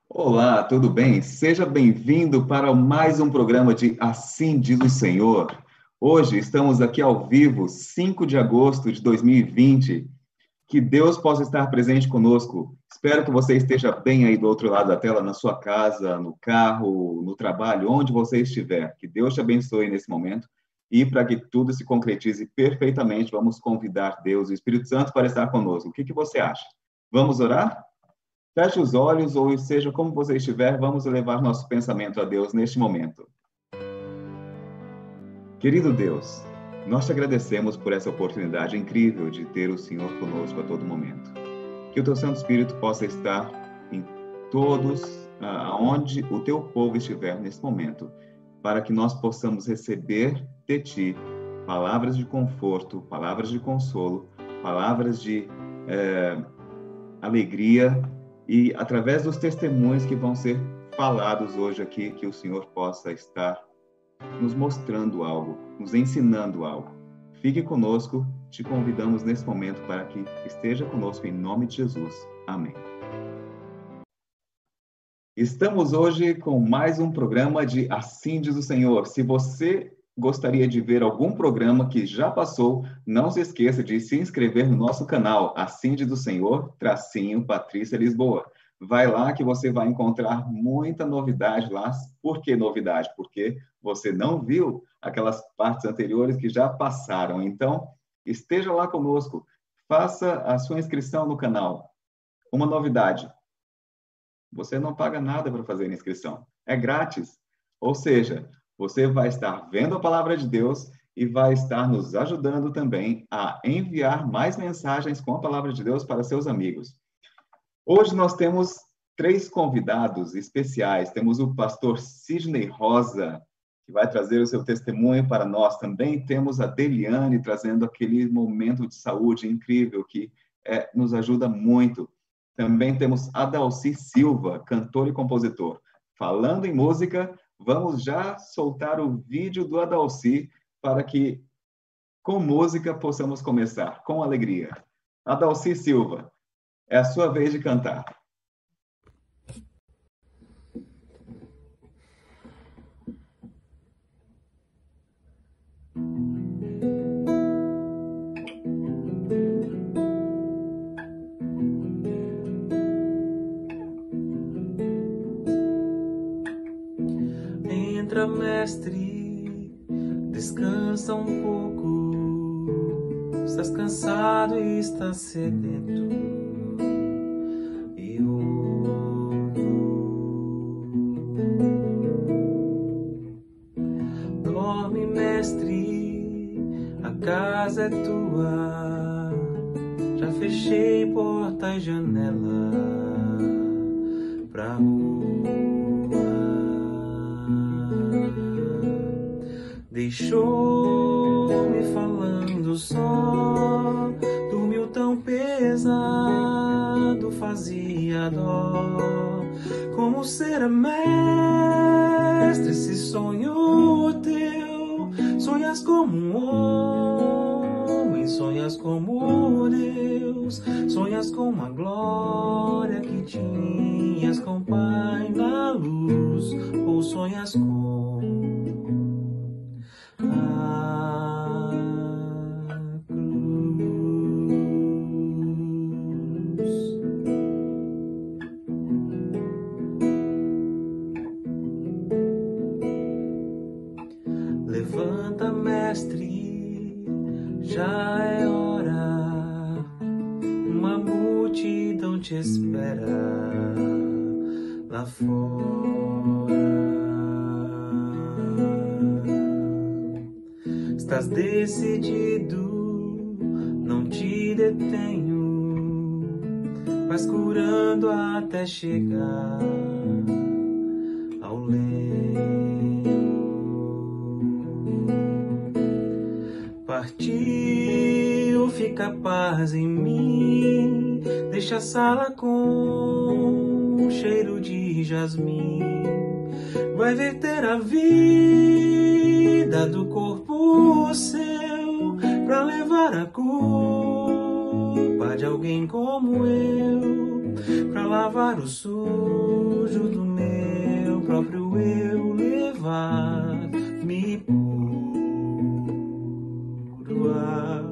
Olá, tudo bem? Seja bem-vindo para mais um programa de Assim Diz o Senhor. Hoje estamos aqui ao vivo, 5 de agosto de 2020. Que Deus possa estar presente conosco. Espero que você esteja bem aí do outro lado da tela, na sua casa, no carro, no trabalho, onde você estiver. Que Deus te abençoe nesse momento. E para que tudo se concretize perfeitamente, vamos convidar Deus e o Espírito Santo para estar conosco. O que você acha? Vamos orar? Feche os olhos, ou seja, como você estiver, vamos levar nosso pensamento a Deus neste momento. Querido Deus, nós te agradecemos por essa oportunidade incrível de ter o Senhor conosco a todo momento. Que o teu Santo Espírito possa estar em todos, aonde o teu povo estiver nesse momento, para que nós possamos receber de ti palavras de conforto, palavras de consolo, palavras de alegria, e através dos testemunhos que vão ser falados hoje aqui, que o Senhor possa estar nos mostrando algo, nos ensinando algo. Fique conosco, te convidamos nesse momento para que esteja conosco em nome de Jesus. Amém. Estamos hoje com mais um programa de Assim Diz o Senhor. Se você gostaria de ver algum programa que já passou, não se esqueça de se inscrever no nosso canal, Assim Diz o Senhor, Patrícia Lisboa. Vai lá que você vai encontrar muita novidade lá. Por que novidade? Porque você não viu aquelas partes anteriores que já passaram. Então, esteja lá conosco. Faça a sua inscrição no canal. Uma novidade: você não paga nada para fazer a inscrição. É grátis. Ou seja, você vai estar vendo a palavra de Deus e vai estar nos ajudando também a enviar mais mensagens com a palavra de Deus para seus amigos. Hoje nós temos 3 convidados especiais. Temos o pastor Sidney Rosa, que vai trazer o seu testemunho para nós. Também temos a Deliane, trazendo aquele momento de saúde incrível que nos ajuda muito. Também temos Adalci Silva, cantor e compositor. Falando em música, vamos já soltar o vídeo do Adalci para que, com música, possamos começar com alegria. Adalci Silva, é a sua vez de cantar. Entra, mestre, descansa um pouco. Estás cansado e estás sedento. E dorme, mestre, a casa é tua. Já fechei fechei porta e janela pra rua. Deixou-me falando só, dormiu tão pesado, fazia dó. Como será mestre esse sonho teu? Sonhas como um homem, sonhas como Deus, sonhas com a glória que tinhas com o Pai na luz, ou sonhas com a cruz. Levanta, mestre, já é hora. Uma multidão te espera lá fora. Estás decidido, não te detenho, vais curando até chegar ao leito. Partiu, fica paz em mim, deixa a sala com cheiro de jasmim, vai verter a vida do corpo seu, pra levar a culpa de alguém como eu, pra lavar o sujo do meu próprio eu, levar-me puro a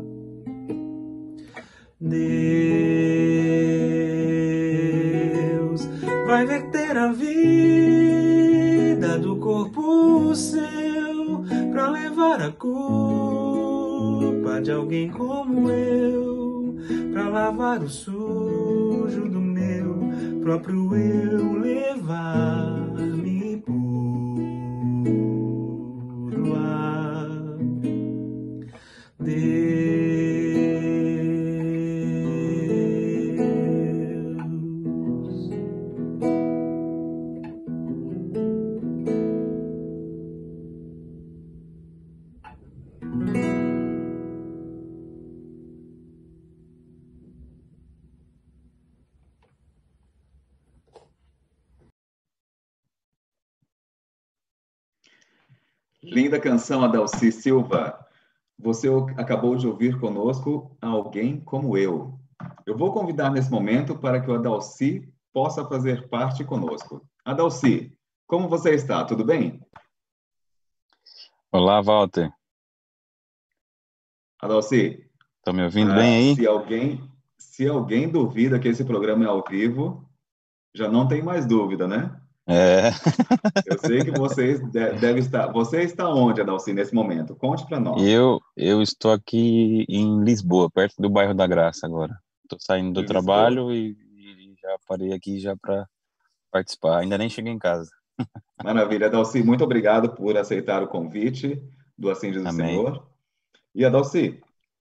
Deus. Vai verter a vida do corpo seu, pra levar a culpa de alguém como eu, pra lavar o sujo do meu próprio eu, levar-me puro a Deus. Linda canção, Adalci Silva. Você acabou de ouvir conosco Alguém Como Eu. Eu vou convidar nesse momento para que o Adalci possa fazer parte conosco. Adalci, como você está? Tudo bem? Olá, Walter. Adalci, Tá me ouvindo bem aí? se alguém duvida que esse programa é ao vivo, já não tem mais dúvida, né? É, Eu sei que você deve estar. Você está onde, Adalci, nesse momento? Conte para nós. eu estou aqui em Lisboa, perto do bairro da Graça agora. Estou saindo do Em Lisboa. trabalho e já parei aqui já para participar. Ainda nem cheguei em casa. Maravilha, Adalci, muito obrigado por aceitar o convite do Assim Diz o Amém. Senhor. E, Adalci,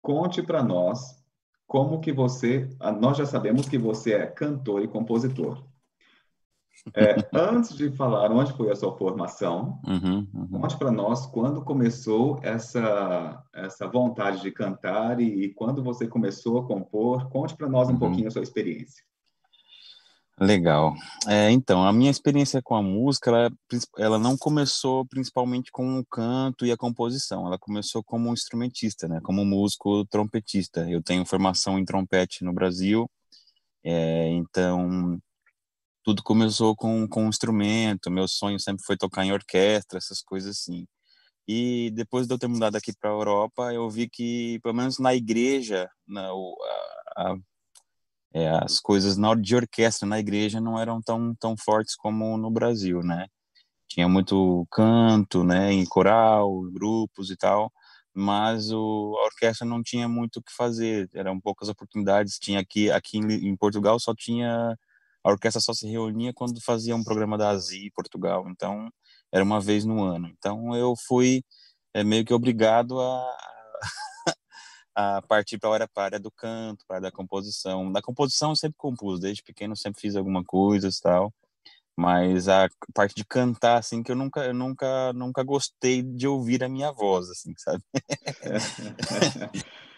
conte para nós como que você... Nós já sabemos que você é cantor e compositor. Antes de falar onde foi a sua formação, Uhum. conte para nós quando começou essa vontade de cantar e quando você começou a compor. Conte para nós um Uhum. pouquinho a sua experiência. Legal. Então, a minha experiência com a música, ela não começou principalmente com o canto e a composição. Ela começou como um instrumentista, né? Como músico trompetista. Eu tenho formação em trompete no Brasil, então tudo começou com um instrumento. Meu sonho sempre foi tocar em orquestra, essas coisas assim. E depois de eu ter mudado aqui para a Europa, eu vi que, pelo menos na igreja, as coisas na hora de orquestra na igreja não eram tão fortes como no Brasil, né? Tinha muito canto, né, em coral, grupos e tal, mas a orquestra não tinha muito o que fazer, eram poucas oportunidades. Tinha aqui em Portugal só tinha a orquestra só se reunia quando fazia um programa da ASI Portugal, então era uma vez no ano. Então eu fui meio que obrigado a partir para a área do canto, para a área da composição. Da composição eu sempre compus, desde pequeno eu sempre fiz alguma coisa e tal, mas a parte de cantar, assim, que eu nunca gostei de ouvir a minha voz, assim, sabe?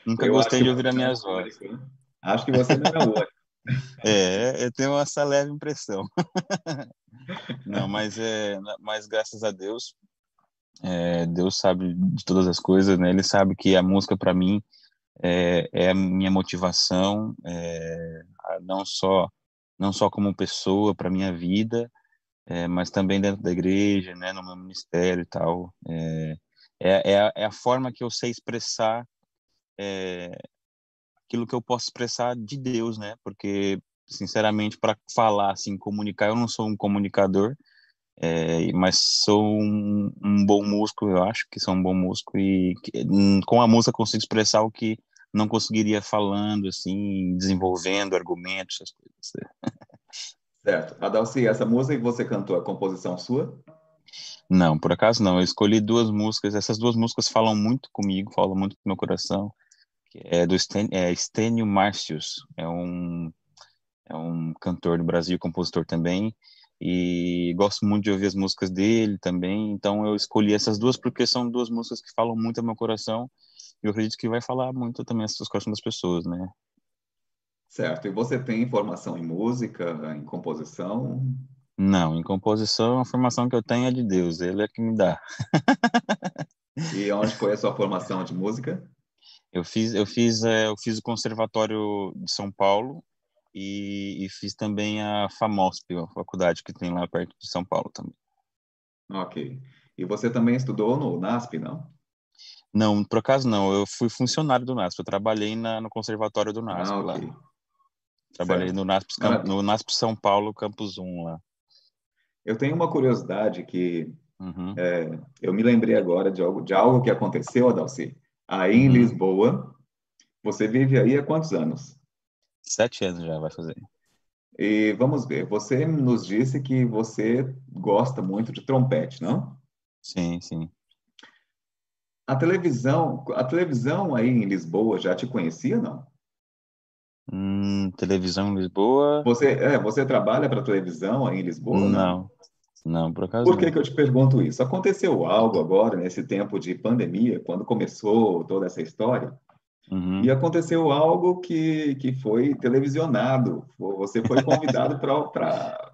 Nunca Eu acho gostei que de você ouvir a não minha é o voz. único, né? Acho que você não é o único. Eu tenho essa leve impressão. Não, mas graças a Deus, Deus sabe de todas as coisas, né? Ele sabe que a música para mim é a minha motivação, não só como pessoa para minha vida, mas também dentro da igreja, né? No meu ministério e tal. É a forma que eu sei expressar aquilo que eu posso expressar de Deus, né? Porque sinceramente, para falar assim, comunicar, eu não sou um comunicador. Mas sou um bom músico, eu acho que sou um bom músico e com a música consigo expressar o que não conseguiria falando, assim, desenvolvendo argumentos, essas coisas. Certo. Adalci, essa música que você cantou, a composição sua? Não, por acaso não. Eu escolhi duas músicas. Essas duas músicas falam muito comigo, falam muito com o meu coração. Que é do Stênio Márcios. É um cantor do Brasil, compositor também, e gosto muito de ouvir as músicas dele também, então eu escolhi essas duas porque são duas músicas que falam muito ao meu coração, e eu acredito que vai falar muito também aos corações das pessoas, né? Certo. E você tem formação em música, em composição? Não, em composição, a formação que eu tenho é de Deus, Ele é que me dá. E onde foi a sua formação de música? Eu fiz o Conservatório de São Paulo e fiz também a FAMOSP, a faculdade que tem lá perto de São Paulo também. Ok. E você também estudou no NASP, não? Não, por acaso não. Eu fui funcionário do NASP. Eu trabalhei no conservatório do Ah, NASP ok. lá. Trabalhei Certo. no NASP, no Maravilha. NASP São Paulo, Campus 1 lá. Eu tenho uma curiosidade que Uhum, eu me lembrei agora de algo que aconteceu, Adalci. Aí em uhum. Lisboa, você vive aí há quantos anos? 7 anos já vai fazer. E vamos ver, você nos disse que você gosta muito de trompete, não? Sim, sim. A televisão aí em Lisboa já te conhecia, não? Televisão em Lisboa? Você trabalha para televisão aí em Lisboa, não? Não, não, por acaso Por que não. que eu te pergunto isso? Aconteceu algo agora, nesse tempo de pandemia, quando começou toda essa história, e Uhum. aconteceu algo que foi televisionado. Você foi convidado para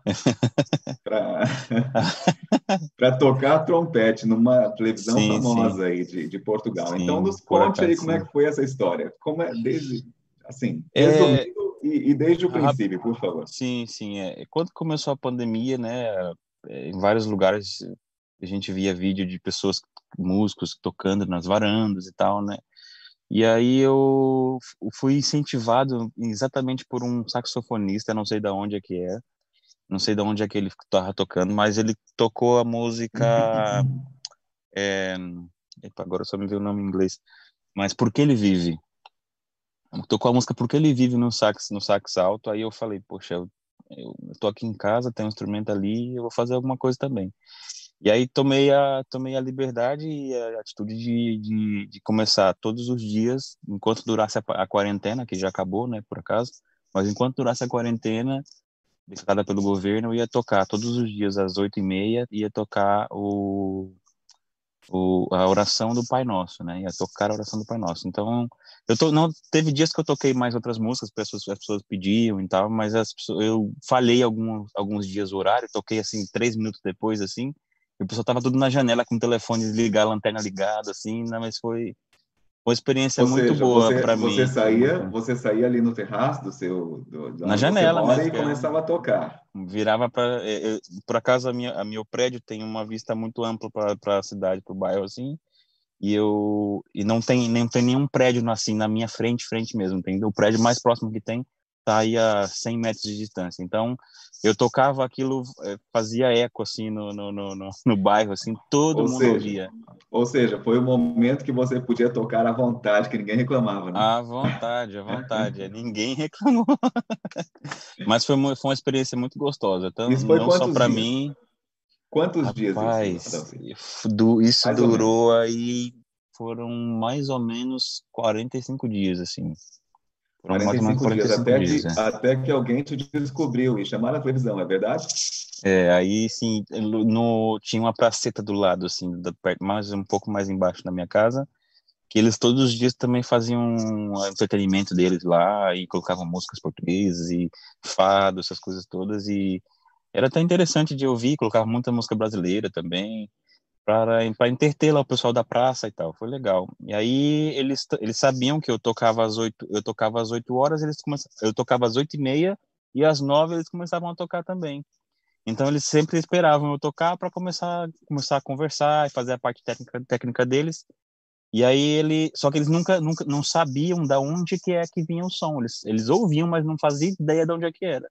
tocar trompete numa televisão Sim, sim, famosa aí de Portugal. Então, sim, nos por conte acaso aí como é sim. que foi essa história. Como é, desde, assim, É, resumindo e desde o rap- princípio, por favor. sim, sim. Quando começou a pandemia, né, em vários lugares a gente via vídeo de pessoas, músicos tocando nas varandas e tal, né? E aí eu fui incentivado exatamente por um saxofonista, não sei de onde é que é, não sei de onde é que ele estava tocando, mas ele tocou a música, é, epa, agora só me veio o nome em inglês, mas Porque Ele Vive. Tocou a música Porque Ele Vive no sax alto, aí eu falei, poxa, eu tô aqui em casa, tem um instrumento ali, eu vou fazer alguma coisa também. E aí tomei a liberdade e a atitude de começar todos os dias, enquanto durasse a quarentena, que já acabou, né, por acaso, mas enquanto durasse a quarentena, decretada pelo governo, eu ia tocar todos os dias às 8h30, ia tocar a oração do Pai Nosso, né, ia tocar a oração do Pai Nosso. Então, não, teve dias que eu toquei mais outras músicas, as pessoas pediam e tal, mas eu falhei alguns dias o horário, toquei assim 3 minutos depois, assim, e o pessoal tava tudo na janela com o telefone ligado, a lanterna ligada, assim, né, mas foi uma experiência Ou muito seja, boa você, para você mim, foi muito saía, você saía ali no terraço de na onde você janela mora mesmo, e que era começava a tocar. virava para por acaso a meu prédio tem uma vista muito ampla para a cidade, para o bairro assim, e não tem nenhum prédio assim na minha frente mesmo, tem o prédio mais próximo que tem tá aí a 100 metros de distância. Então eu tocava aquilo, fazia eco assim no bairro, assim, todo Ou mundo seja, ouvia. ou seja, foi o momento que você podia tocar à vontade, que ninguém reclamava, né? À vontade, à vontade. Ninguém reclamou. Mas foi uma experiência muito gostosa, então, Isso foi não só quantos para dias? mim. Quantos dias isso, Rapaz, Adalci? isso Mais ou menos. durou aí. foram mais ou menos 45 dias, assim. Foram mais ou menos 45 dias, 45 dias, até que alguém te descobriu e chamaram a televisão, é verdade? Aí, sim, tinha uma praceta do lado, assim, mais, um pouco mais embaixo da minha casa, que eles todos os dias também faziam um entretenimento deles lá, e colocavam músicas portuguesas, e fado, essas coisas todas, e era até interessante de ouvir, colocava muita música brasileira também, para entreter lá o pessoal da praça e tal, foi legal. E aí eles sabiam que eu tocava às 8 horas, eu tocava às 8h30 e às 9 eles começavam a tocar também. Então eles sempre esperavam eu tocar para começar a conversar e fazer a parte técnica deles. E aí só que eles nunca não sabiam da onde que é que vinha o som. Eles ouviam, mas não faziam ideia de onde é que era.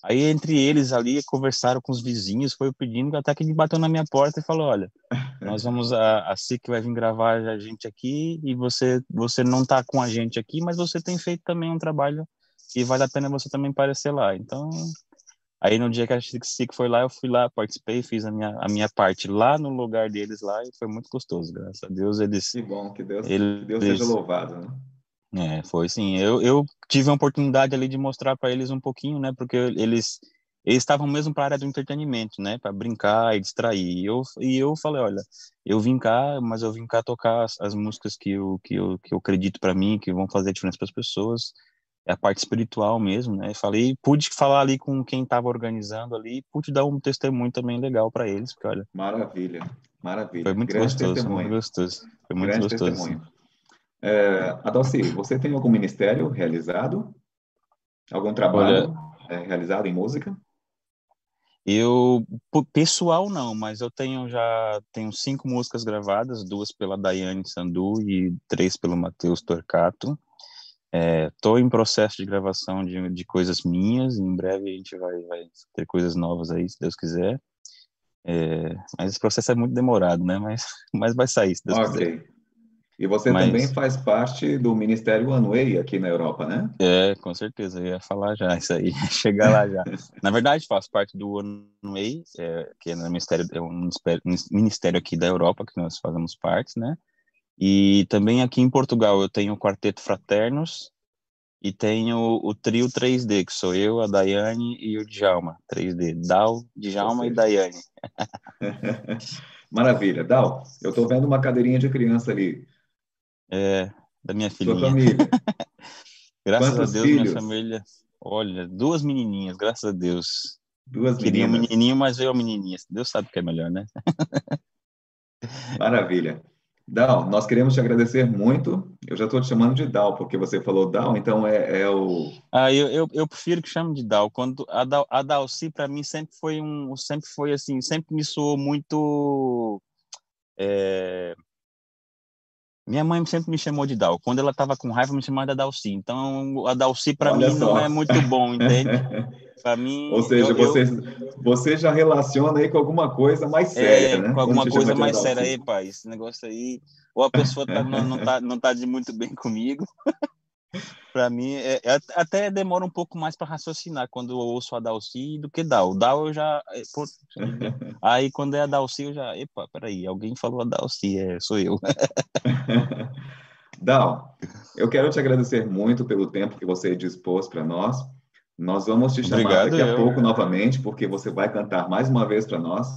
Aí, entre eles ali, conversaram com os vizinhos, foi pedindo, até que ele bateu na minha porta e falou, olha, nós vamos, a SIC vai vir gravar a gente aqui, e você não tá com a gente aqui, mas você tem feito também um trabalho, e vale a pena você também aparecer lá. Então, aí no dia que a SIC foi lá, eu fui lá, participei, fiz a minha parte lá no lugar deles lá, e foi muito gostoso, graças a Deus, Que bom, que Deus seja eles louvado, né? foi sim. Eu tive a oportunidade ali de mostrar para eles um pouquinho, né? Porque eles estavam mesmo para a área do entretenimento, né? Para brincar e distrair. E eu falei, olha, eu vim cá, mas eu vim cá tocar as músicas que eu acredito para mim, que vão fazer a diferença para as pessoas. É a parte espiritual mesmo, né? Falei, pude falar ali com quem estava organizando ali, pude dar um testemunho também legal para eles, porque olha, Maravilha, foi maravilha. muito Grande gostoso, foi muito testemunho, gostoso, foi muito grande gostoso, assim. testemunho. Adalci, você tem algum ministério realizado? Algum Olha, trabalho realizado em música? Pessoal não, mas eu tenho 5 músicas gravadas, 2 pela Daiane Sandu e 3 pelo Matheus Torcato. Tô em processo de gravação de coisas minhas, em breve a gente vai ter coisas novas aí, se Deus quiser. Mas esse processo é muito demorado, né? Mas vai sair, se Deus quiser. Ok. E você também Mas, faz parte do Ministério One aqui na Europa, né? com certeza, eu ia falar já isso aí, chegar lá já. Na verdade, faço parte do One Way, que é um ministério aqui da Europa, que nós fazemos parte, né? E também aqui em Portugal eu tenho o Quarteto Fraternos e tenho o trio 3D, que sou eu, a Daiane e o Djalma, 3D, Dal, Ou Djalma e seja, Daiane. maravilha. Dal, eu estou vendo uma cadeirinha de criança ali. Da minha Sua filhinha. família. Graças a Quantos Deus, minha filhos? família, olha, 2 menininhas, graças a Deus. Duas Queria um meninas. menininho, mas veio a menininha. Deus sabe o que é melhor, né? Maravilha. Dal, nós queremos te agradecer muito. Eu já estou te chamando de Dal, porque você falou Dal, então é o. Eu prefiro que chame de Dal. Quando a Dalci, para mim, sempre foi assim, sempre me soou muito. é, Minha mãe sempre me chamou de Dal. Quando ela estava com raiva, me chamava de Dalci. Então, a Dalci para Olha mim não é só. muito bom, entende? Para Ou mim, seja, você já relaciona aí com alguma coisa mais séria, né? com Quando alguma te chama coisa de mais séria Adalci. aí, pai. Esse negócio aí, ou a pessoa não tá de muito bem comigo. Para mim, até demora um pouco mais para raciocinar quando eu ouço a Dalci do que Dal. Dal eu já. Pô, aí quando é a Dalci, eu já. Epa, peraí, alguém falou a Dalci, sou eu. Dal, eu quero te agradecer muito pelo tempo que você dispôs para nós. Nós vamos te chamar Obrigado, daqui a eu. pouco novamente, porque você vai cantar mais uma vez para nós.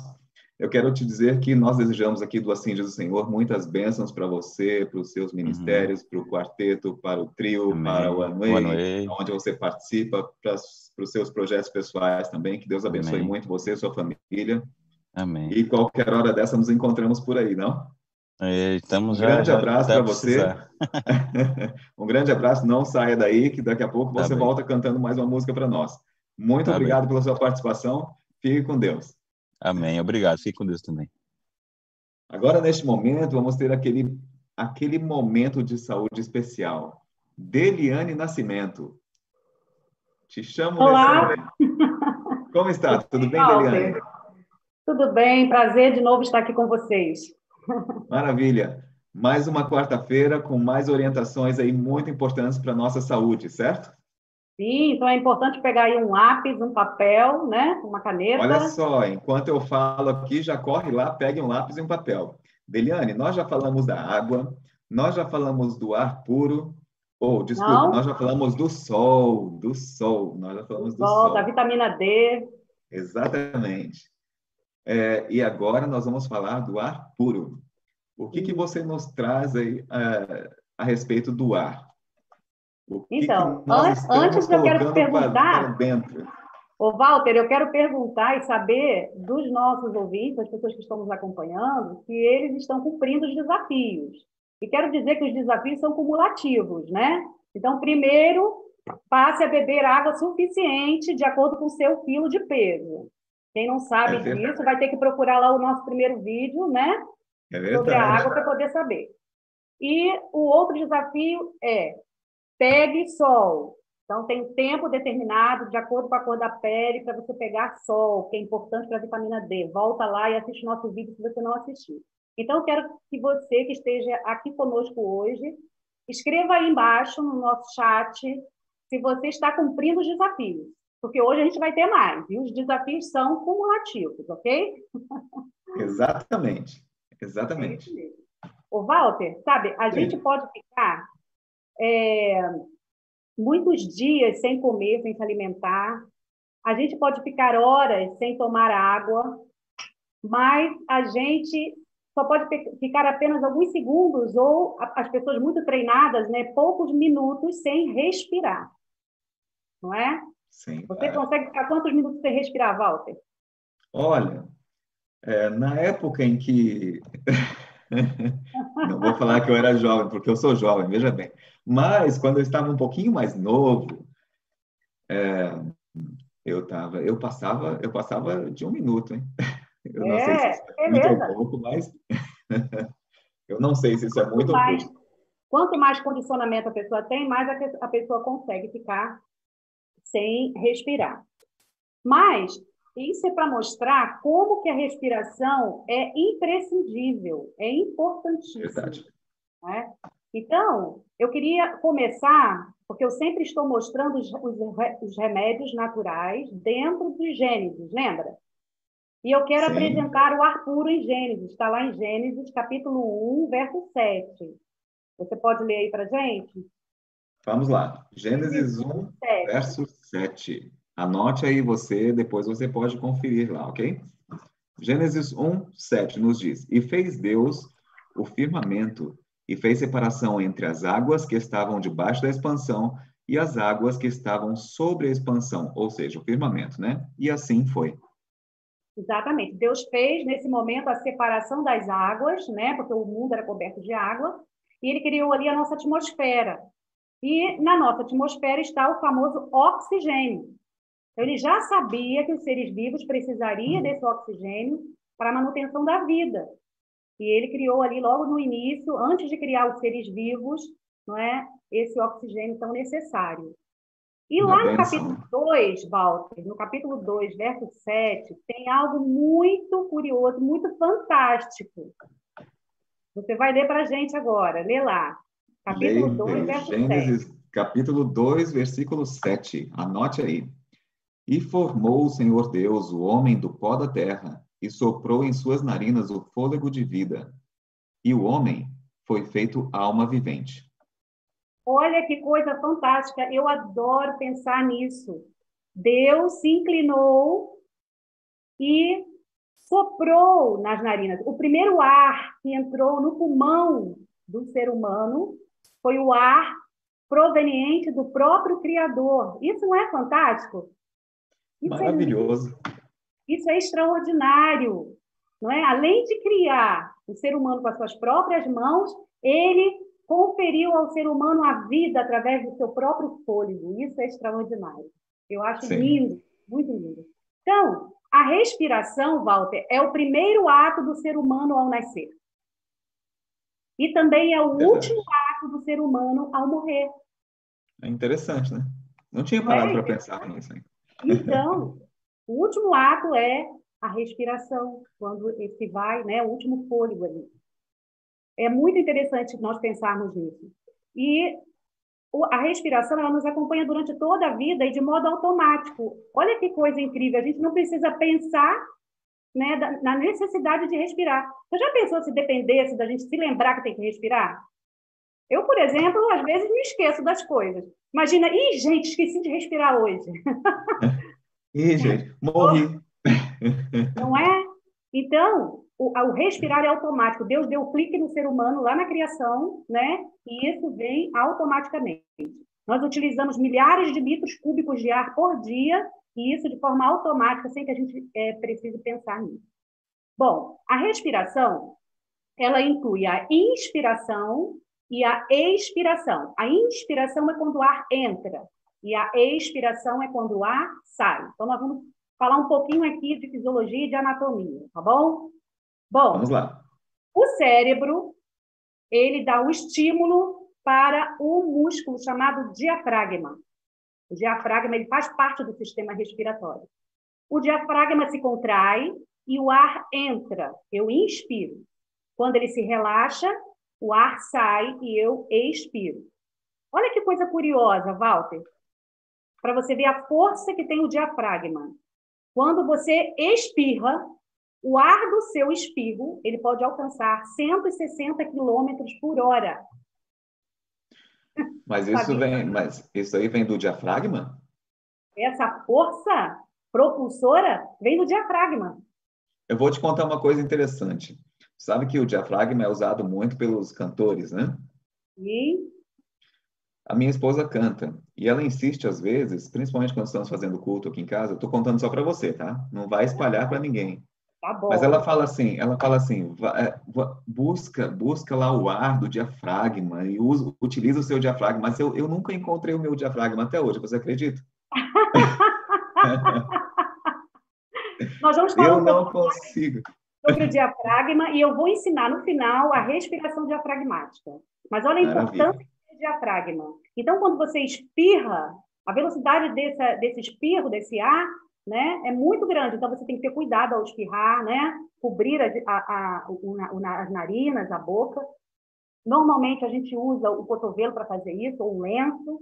Eu quero te dizer que nós desejamos aqui do Assim Diz o Senhor muitas bênçãos para você, para os seus Uhum, ministérios, para o quarteto, para o trio, para o amém. One One Way, way, onde você participa, para os seus projetos pessoais também. Que Deus abençoe amém. muito você e sua família. Amém. E qualquer hora dessa nos encontramos por aí, não? Estamos Um já, grande já abraço até a para você. precisar. Um grande abraço. Não saia daí, que daqui a pouco Tá você bem. volta cantando mais uma música para nós. Muito Tá bem. obrigado pela sua participação. Fique com Deus. Amém. Obrigado. Fique com Deus também. Agora, neste momento, vamos ter aquele momento de saúde especial. Deliane Nascimento. Te chamo nesse Olá, momento. Como está? tudo Tudo bem, bem, Deliane? Walter? Tudo bem, prazer de novo estar aqui com vocês. Maravilha. Mais uma quarta-feira com mais orientações aí muito importantes para a nossa saúde, certo? Sim, então é importante pegar aí um lápis, um papel, né? Uma Olha caneta. só, enquanto eu falo aqui, já corre lá, pegue um lápis e um papel. Deliane, nós já falamos da água, nós já falamos do ar puro, ou, desculpa, nós Não? já falamos do sol, nós já falamos do Volta, a sol. vitamina D. Exatamente. E agora nós vamos falar do ar puro. O que você nos traz aí a respeito do ar? O que Então, nós antes estamos eu quero te colocando para perguntar, dentro? ô Walter, eu quero perguntar e saber dos nossos ouvintes, das pessoas que estão nos acompanhando, se eles estão cumprindo os desafios. E quero dizer que os desafios são cumulativos, né? Então, primeiro, passe a beber água suficiente de acordo com o seu quilo de peso. Quem não É sabe verdade. disso vai ter que procurar lá o nosso primeiro vídeo, né? É Sobre a verdade. água para poder saber. E o outro desafio é pegue sol. Então, tem um tempo determinado, de acordo com a cor da pele, para você pegar sol, que é importante para a vitamina D. Volta lá e assiste nosso vídeo se você não assistiu. Então, eu quero que você que esteja aqui conosco hoje, escreva aí embaixo no nosso chat se você está cumprindo os desafios. Porque hoje a gente vai ter mais, e os desafios são cumulativos, ok? Exatamente. É Exatamente. isso mesmo. Ô, Walter, sabe, a gente Sim. pode ficar muitos dias sem comer, sem se alimentar. A gente pode ficar horas sem tomar água, mas a gente só pode ficar apenas alguns segundos ou as pessoas muito treinadas, né, poucos minutos sem respirar, não é? Sim, Você claro. consegue ficar quantos minutos sem respirar, Walter? Olha, na época em que... Não vou falar que eu era jovem, porque eu sou jovem, veja bem. Mas, quando eu estava um pouquinho mais novo, eu passava de 1 minuto, hein? Eu não sei se isso é muito ou Beleza. pouco, mas eu não sei se isso é Quanto muito ou mais, pouco. quanto mais condicionamento a pessoa tem, mais a pessoa consegue ficar sem respirar. Mas isso é para mostrar como que a respiração é imprescindível, é importantíssimo, Verdade. né? Então, eu queria começar, porque eu sempre estou mostrando os remédios naturais dentro dos Gênesis, lembra? E eu quero Sim, apresentar o ar puro em Gênesis, está lá em Gênesis, capítulo 1, verso 7. Você pode ler aí para a gente? vamos lá. Gênesis Gênesis 1, 1, 7. verso 7. Anote aí você, depois você pode conferir lá, ok? Gênesis 1, 7 nos diz: E fez Deus o firmamento, e fez separação entre as águas que estavam debaixo da expansão e as águas que estavam sobre a expansão, ou seja, o firmamento, né? E assim foi. Exatamente. Deus fez, nesse momento, a separação das águas, né? Porque o mundo era coberto de água, e ele criou ali a nossa atmosfera. E na nossa atmosfera está o famoso oxigênio. Então, ele já sabia que os seres vivos precisariam desse oxigênio para a manutenção da vida. E ele criou ali logo no início, antes de criar os seres vivos, não é? Esse oxigênio tão necessário. E Uma lá no benção. capítulo 2, Walter, no capítulo 2, verso 7, tem algo muito curioso, muito fantástico. Você vai ler para a gente agora, lê lá. Capítulo Leia 2, aí, verso 7. Gênesis, capítulo 2, versículo 7. Anote aí. E formou o Senhor Deus o homem do pó da terra, e soprou em suas narinas o fôlego de vida. E o homem foi feito alma vivente. Olha que coisa fantástica, eu adoro pensar nisso. Deus se inclinou e soprou nas narinas. O primeiro ar que entrou no pulmão do ser humano foi o ar proveniente do próprio Criador. Isso não é fantástico? Isso é lindo, Maravilhoso. isso é extraordinário, não é? Além de criar o ser humano com as suas próprias mãos, ele conferiu ao ser humano a vida através do seu próprio fôlego. Isso é extraordinário. Eu acho Sim, lindo, muito lindo. Então, a respiração, Walter, é o primeiro ato do ser humano ao nascer. E também é o último verdade. ato do ser humano ao morrer. É interessante, né? Não tinha Não parado é para pensar interessante? nisso, hein? Então, o último ato é a respiração, quando esse vai, né, o último fôlego ali. É muito interessante nós pensarmos nisso. E a respiração, ela nos acompanha durante toda a vida e de modo automático. Olha que coisa incrível, a gente não precisa pensar né, na necessidade de respirar. Você já pensou se dependesse da gente se lembrar que tem que respirar? Eu, por exemplo, às vezes me esqueço das coisas. Imagina, gente, esqueci de respirar hoje. Ih, gente, morri. Não é? Então, o respirar é automático. Deus deu o clique no ser humano lá na criação, né? E isso vem automaticamente. Nós utilizamos milhares de litros cúbicos de ar por dia, e isso de forma automática, sem que a gente precise pensar nisso. Bom, a respiração, ela inclui a inspiração e a expiração. A inspiração é quando o ar entra, e a expiração é quando o ar sai. Então, nós vamos falar um pouquinho aqui de fisiologia e de anatomia, tá bom? Vamos Bom, lá. o cérebro, ele dá o estímulo para o músculo chamado diafragma. O diafragma, ele faz parte do sistema respiratório. O diafragma se contrai e o ar entra. Eu inspiro. Quando ele se relaxa, o ar sai e eu expiro. Olha que coisa curiosa, Walter, para você ver a força que tem o diafragma. Quando você expirra, o ar do seu espirro, ele pode alcançar 160 quilômetros por hora. Mas isso aí vem do diafragma? Essa força propulsora vem do diafragma. Eu vou te contar uma coisa interessante. Sabe que o diafragma é usado muito pelos cantores, né? E A minha esposa canta e ela insiste às vezes, principalmente quando estamos fazendo culto aqui em casa, eu estou contando só para você, tá? Não vai espalhar para ninguém. tá Mas bom. ela fala assim, busca lá o ar do diafragma e utiliza o seu diafragma. Mas eu nunca encontrei o meu diafragma até hoje, você acredita? Nós vamos falar Eu um não pouquinho consigo. sobre o diafragma e eu vou ensinar no final a respiração diafragmática. Mas olha a Maravilha. importância do diafragma. Então, quando você espirra, a velocidade desse espirro, desse ar, né, é muito grande. Então, você tem que ter cuidado ao espirrar, né? Cobrir as narinas, a boca. Normalmente, a gente usa o cotovelo para fazer isso, ou um lenço,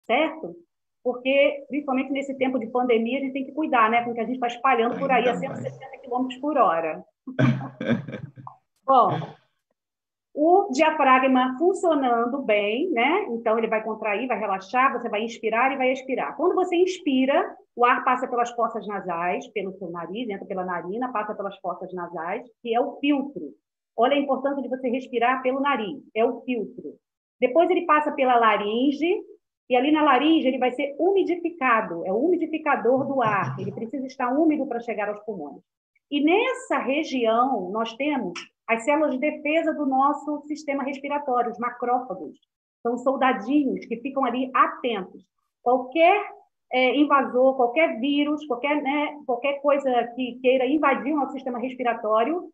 certo? Porque, principalmente nesse tempo de pandemia, a gente tem que cuidar, né? Com o que a gente está espalhando por aí Ainda a mais. 160 quilômetros por hora. Bom, o diafragma funcionando bem, né? Então, ele vai contrair, vai relaxar, você vai inspirar e vai expirar. Quando você inspira, o ar passa pelas fossas nasais, pelo seu nariz, entra pela narina, passa pelas fossas nasais, que é o filtro. Olha a importância de você respirar pelo nariz, é o filtro. Depois ele passa pela laringe, e ali na laringe ele vai ser umidificado, é o umidificador do ar, ele precisa estar úmido para chegar aos pulmões. E nessa região nós temos as células de defesa do nosso sistema respiratório, os macrófagos. São soldadinhos que ficam ali atentos. Qualquer invasor, qualquer vírus, qualquer coisa que queira invadir o nosso sistema respiratório,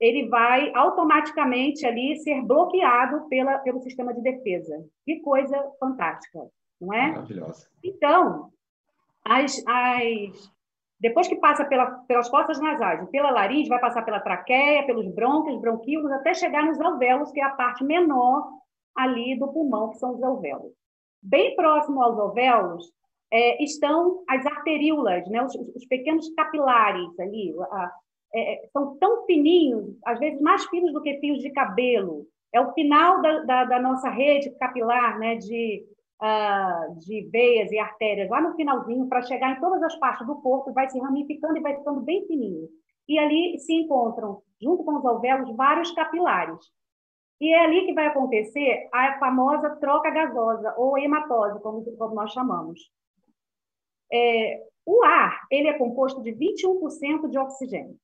ele vai automaticamente ali ser bloqueado pelo sistema de defesa. Que coisa fantástica, não é? Maravilhosa. Então, depois que passa pelas fossas nasais e pela laringe, vai passar pela traqueia, pelos brônquios, bronquíolos, até chegar nos alvéolos, que é a parte menor ali do pulmão, que são os alvéolos. Bem próximo aos alvéolos estão as arteríolas, né? Os pequenos capilares ali, são tão fininhos, às vezes mais finos do que fios de cabelo. É o final da nossa rede capilar, né? De veias e artérias, lá no finalzinho, para chegar em todas as partes do corpo, vai se ramificando e vai ficando bem fininho. E ali se encontram, junto com os alvéolos, vários capilares. E é ali que vai acontecer a famosa troca gasosa, ou hematose, como nós chamamos. O ar, ele é composto de 21% de oxigênio.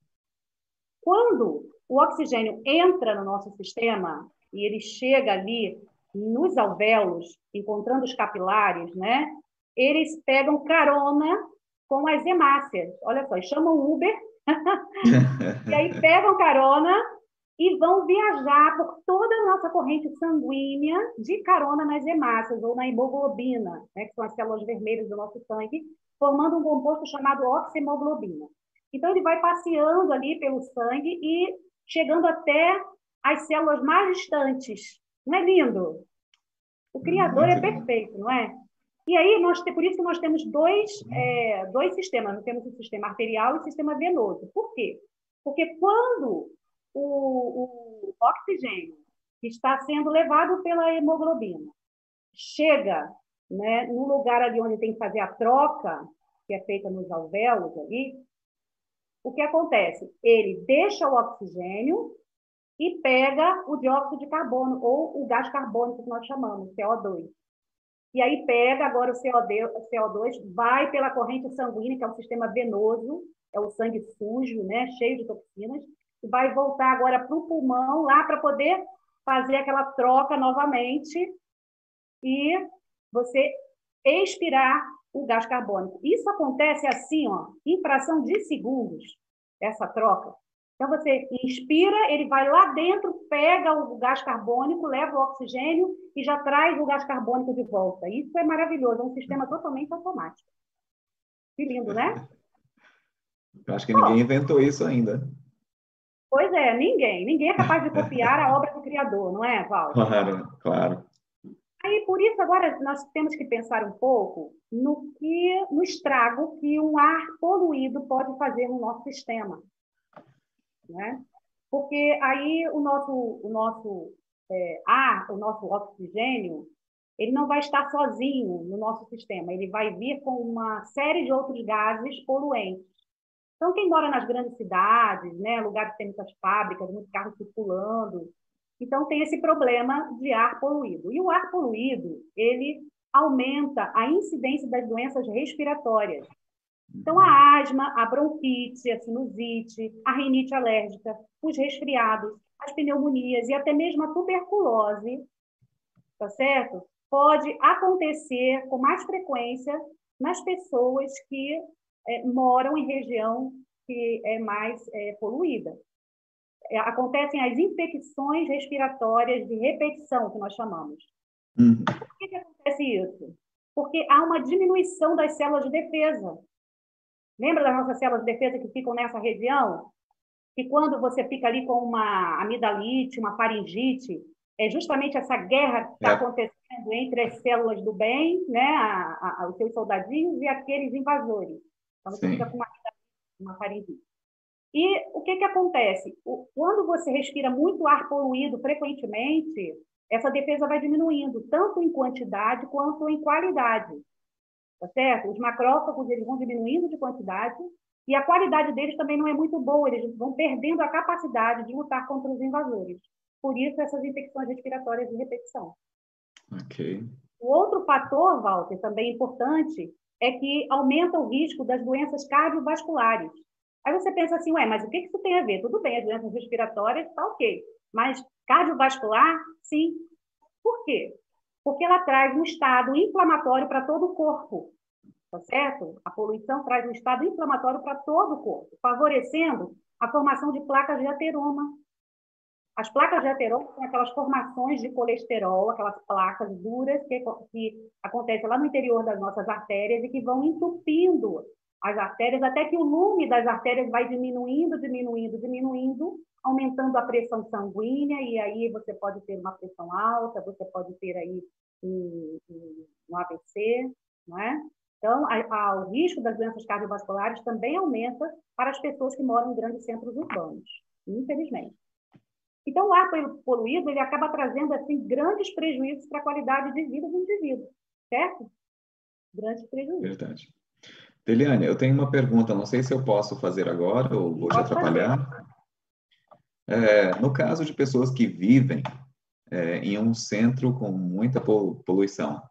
Quando o oxigênio entra no nosso sistema e ele chega ali nos alvéolos, encontrando os capilares, né? Eles pegam carona com as hemácias. Olha só, chamam Uber e aí pegam carona e vão viajar por toda a nossa corrente sanguínea de carona nas hemácias ou na hemoglobina, né? Que são as células vermelhas do nosso sangue, formando um composto chamado oxihemoglobina. Então, ele vai passeando ali pelo sangue e chegando até as células mais distantes. Não é lindo? O Criador é perfeito, não é? E aí, por isso que nós temos dois sistemas. Nós temos o sistema arterial e o sistema venoso. Por quê? Porque quando o oxigênio que está sendo levado pela hemoglobina chega, né, no lugar ali onde tem que fazer a troca, que é feita nos alvéolos ali, o que acontece? Ele deixa o oxigênio e pega o dióxido de carbono, ou o gás carbônico que nós chamamos, CO2. E aí pega agora o CO2, vai pela corrente sanguínea, que é o sistema venoso, é o sangue sujo, né, cheio de toxinas, e vai voltar agora para o pulmão, lá para poder fazer aquela troca novamente e você expirar o gás carbônico. Isso acontece assim, ó, em fração de segundos, essa troca. Então, você inspira, ele vai lá dentro, pega o gás carbônico, leva o oxigênio e já traz o gás carbônico de volta. Isso é maravilhoso, é um sistema totalmente automático. Que lindo, né? Eu acho que ninguém inventou isso ainda. Pois é, ninguém é capaz de copiar a obra do Criador, não é, Val? Claro, claro. Aí, por isso, agora nós temos que pensar um pouco no estrago que um ar poluído pode fazer no nosso sistema, né? Porque aí o nosso ar, o nosso oxigênio, ele não vai estar sozinho no nosso sistema, ele vai vir com uma série de outros gases poluentes. Então, quem mora nas grandes cidades, né, lugares que tem muitas fábricas, muitos carros circulando, então tem esse problema de ar poluído. E o ar poluído, ele aumenta a incidência das doenças respiratórias. Então, a asma, a bronquite, a sinusite, a rinite alérgica, os resfriados, as pneumonias e até mesmo a tuberculose, tá certo? Pode acontecer com mais frequência nas pessoas que moram em região que é mais poluída. Acontecem as infecções respiratórias de repetição, que nós chamamos. Por que acontece isso? Porque há uma diminuição das células de defesa. Lembra das nossas células de defesa que ficam nessa região? Que quando você fica ali com uma amidalite, uma faringite, é justamente essa guerra que está acontecendo entre as células do bem, né, os seus soldadinhos, e aqueles invasores. Então, você fica com uma faringite. E o que acontece? Quando você respira muito ar poluído frequentemente, essa defesa vai diminuindo, tanto em quantidade quanto em qualidade. Tá certo? Os macrófagos, eles vão diminuindo de quantidade e a qualidade deles também não é muito boa, eles vão perdendo a capacidade de lutar contra os invasores. Por isso, essas infecções respiratórias de repetição. Ok. O outro fator, Walter, também importante, é que aumenta o risco das doenças cardiovasculares. Aí você pensa assim, mas o que isso tem a ver? Tudo bem, as doenças respiratórias, tá ok. Mas cardiovascular, sim. Por quê? Porque ela traz um estado inflamatório para todo o corpo, tá certo? A poluição traz um estado inflamatório para todo o corpo, favorecendo a formação de placas de ateroma. As placas de ateroma são aquelas formações de colesterol, aquelas placas duras que acontecem lá no interior das nossas artérias e que vão entupindo as artérias até que o lume das artérias vai diminuindo, aumentando a pressão sanguínea, e aí você pode ter uma pressão alta, você pode ter aí um AVC, não é? Então, o risco das doenças cardiovasculares também aumenta para as pessoas que moram em grandes centros urbanos, infelizmente. Então, o ar poluído, ele acaba trazendo, assim, grandes prejuízos para a qualidade de vida do indivíduo, certo? Grandes prejuízos. Verdade. Deliane, eu tenho uma pergunta, não sei se eu posso fazer agora ou vou te atrapalhar. No caso de pessoas que vivem em um centro com muita poluição,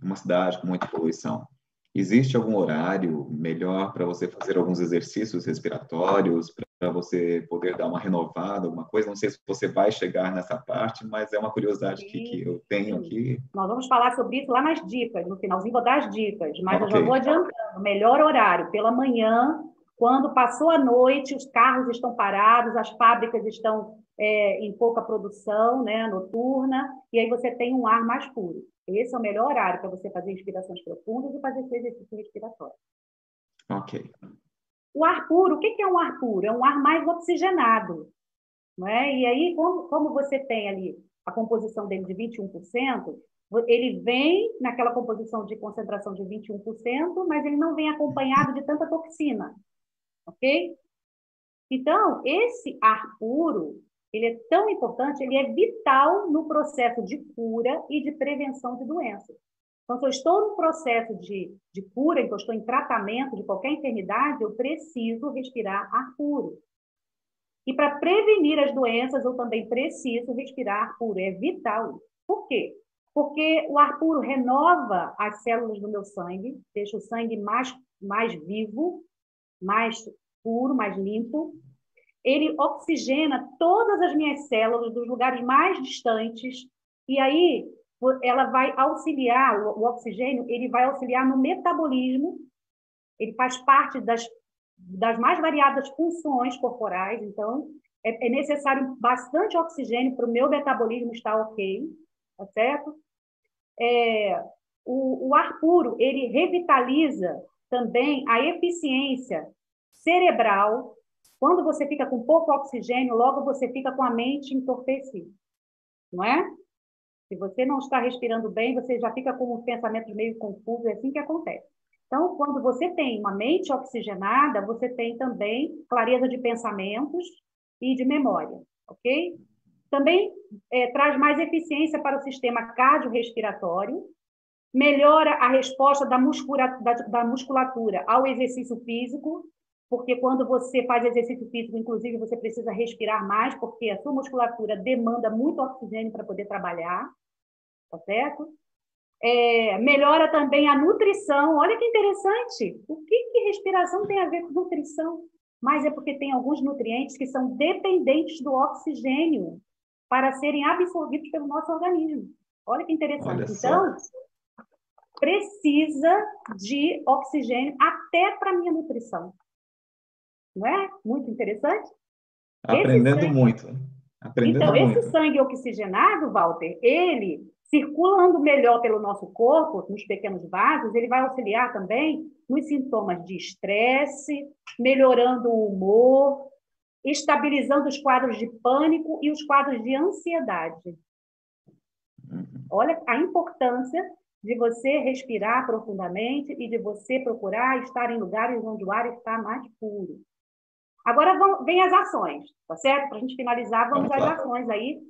uma cidade com muita poluição, existe algum horário melhor para você fazer alguns exercícios respiratórios, para você poder dar uma renovada, alguma coisa? Não sei se você vai chegar nessa parte, mas é uma curiosidade que eu tenho aqui. Nós vamos falar sobre isso lá nas dicas, no finalzinho vou dar as dicas, mas eu já vou adiantando. Melhor horário, pela manhã, quando passou a noite, os carros estão parados, as fábricas estão em pouca produção, né, noturna, e aí você tem um ar mais puro. Esse é o melhor horário para você fazer inspirações profundas e fazer esse exercício respiratório. Ok. O ar puro, o que é um ar puro? É um ar mais oxigenado, não é? E aí, como você tem ali a composição dele de 21%, Ele vem naquela composição de concentração de 21%, mas ele não vem acompanhado de tanta toxina, ok? Então, esse ar puro, ele é tão importante, ele é vital no processo de cura e de prevenção de doenças. Então, se eu estou no processo de cura, então eu estou em tratamento de qualquer enfermidade, eu preciso respirar ar puro. E para prevenir as doenças, eu também preciso respirar ar puro. É vital. Por quê? Porque o ar puro renova as células do meu sangue, deixa o sangue mais vivo, mais puro, mais limpo. Ele oxigena todas as minhas células dos lugares mais distantes. E aí, ela vai auxiliar, o oxigênio, ele vai auxiliar no metabolismo. Ele faz parte das mais variadas funções corporais, então é necessário bastante oxigênio para o meu metabolismo estar ok, tá certo? O ar puro, ele revitaliza também a eficiência cerebral. Quando você fica com pouco oxigênio, logo você fica com a mente entorpecida, não é? Se você não está respirando bem, você já fica com os pensamentos meio confusos, é assim que acontece. Então, quando você tem uma mente oxigenada, você tem também clareza de pensamentos e de memória, ok? Também traz mais eficiência para o sistema cardiorrespiratório, melhora a resposta da musculatura ao exercício físico, porque quando você faz exercício físico, inclusive, você precisa respirar mais, porque a sua musculatura demanda muito oxigênio para poder trabalhar, tá certo? Melhora também a nutrição. Olha que interessante. O que respiração tem a ver com nutrição? Mas é porque tem alguns nutrientes que são dependentes do oxigênio para serem absorvidos pelo nosso organismo. Olha que interessante. Então, precisa de oxigênio até para a minha nutrição. Não é? Muito interessante? Aprendendo muito. Então, esse sangue oxigenado, Walter, ele circulando melhor pelo nosso corpo, nos pequenos vasos, ele vai auxiliar também nos sintomas de estresse, melhorando o humor, estabilizando os quadros de pânico e os quadros de ansiedade. Olha a importância de você respirar profundamente e de você procurar estar em lugares onde o ar está mais puro. Agora vem as ações, tá certo? Para a gente finalizar, vamos às ações aí,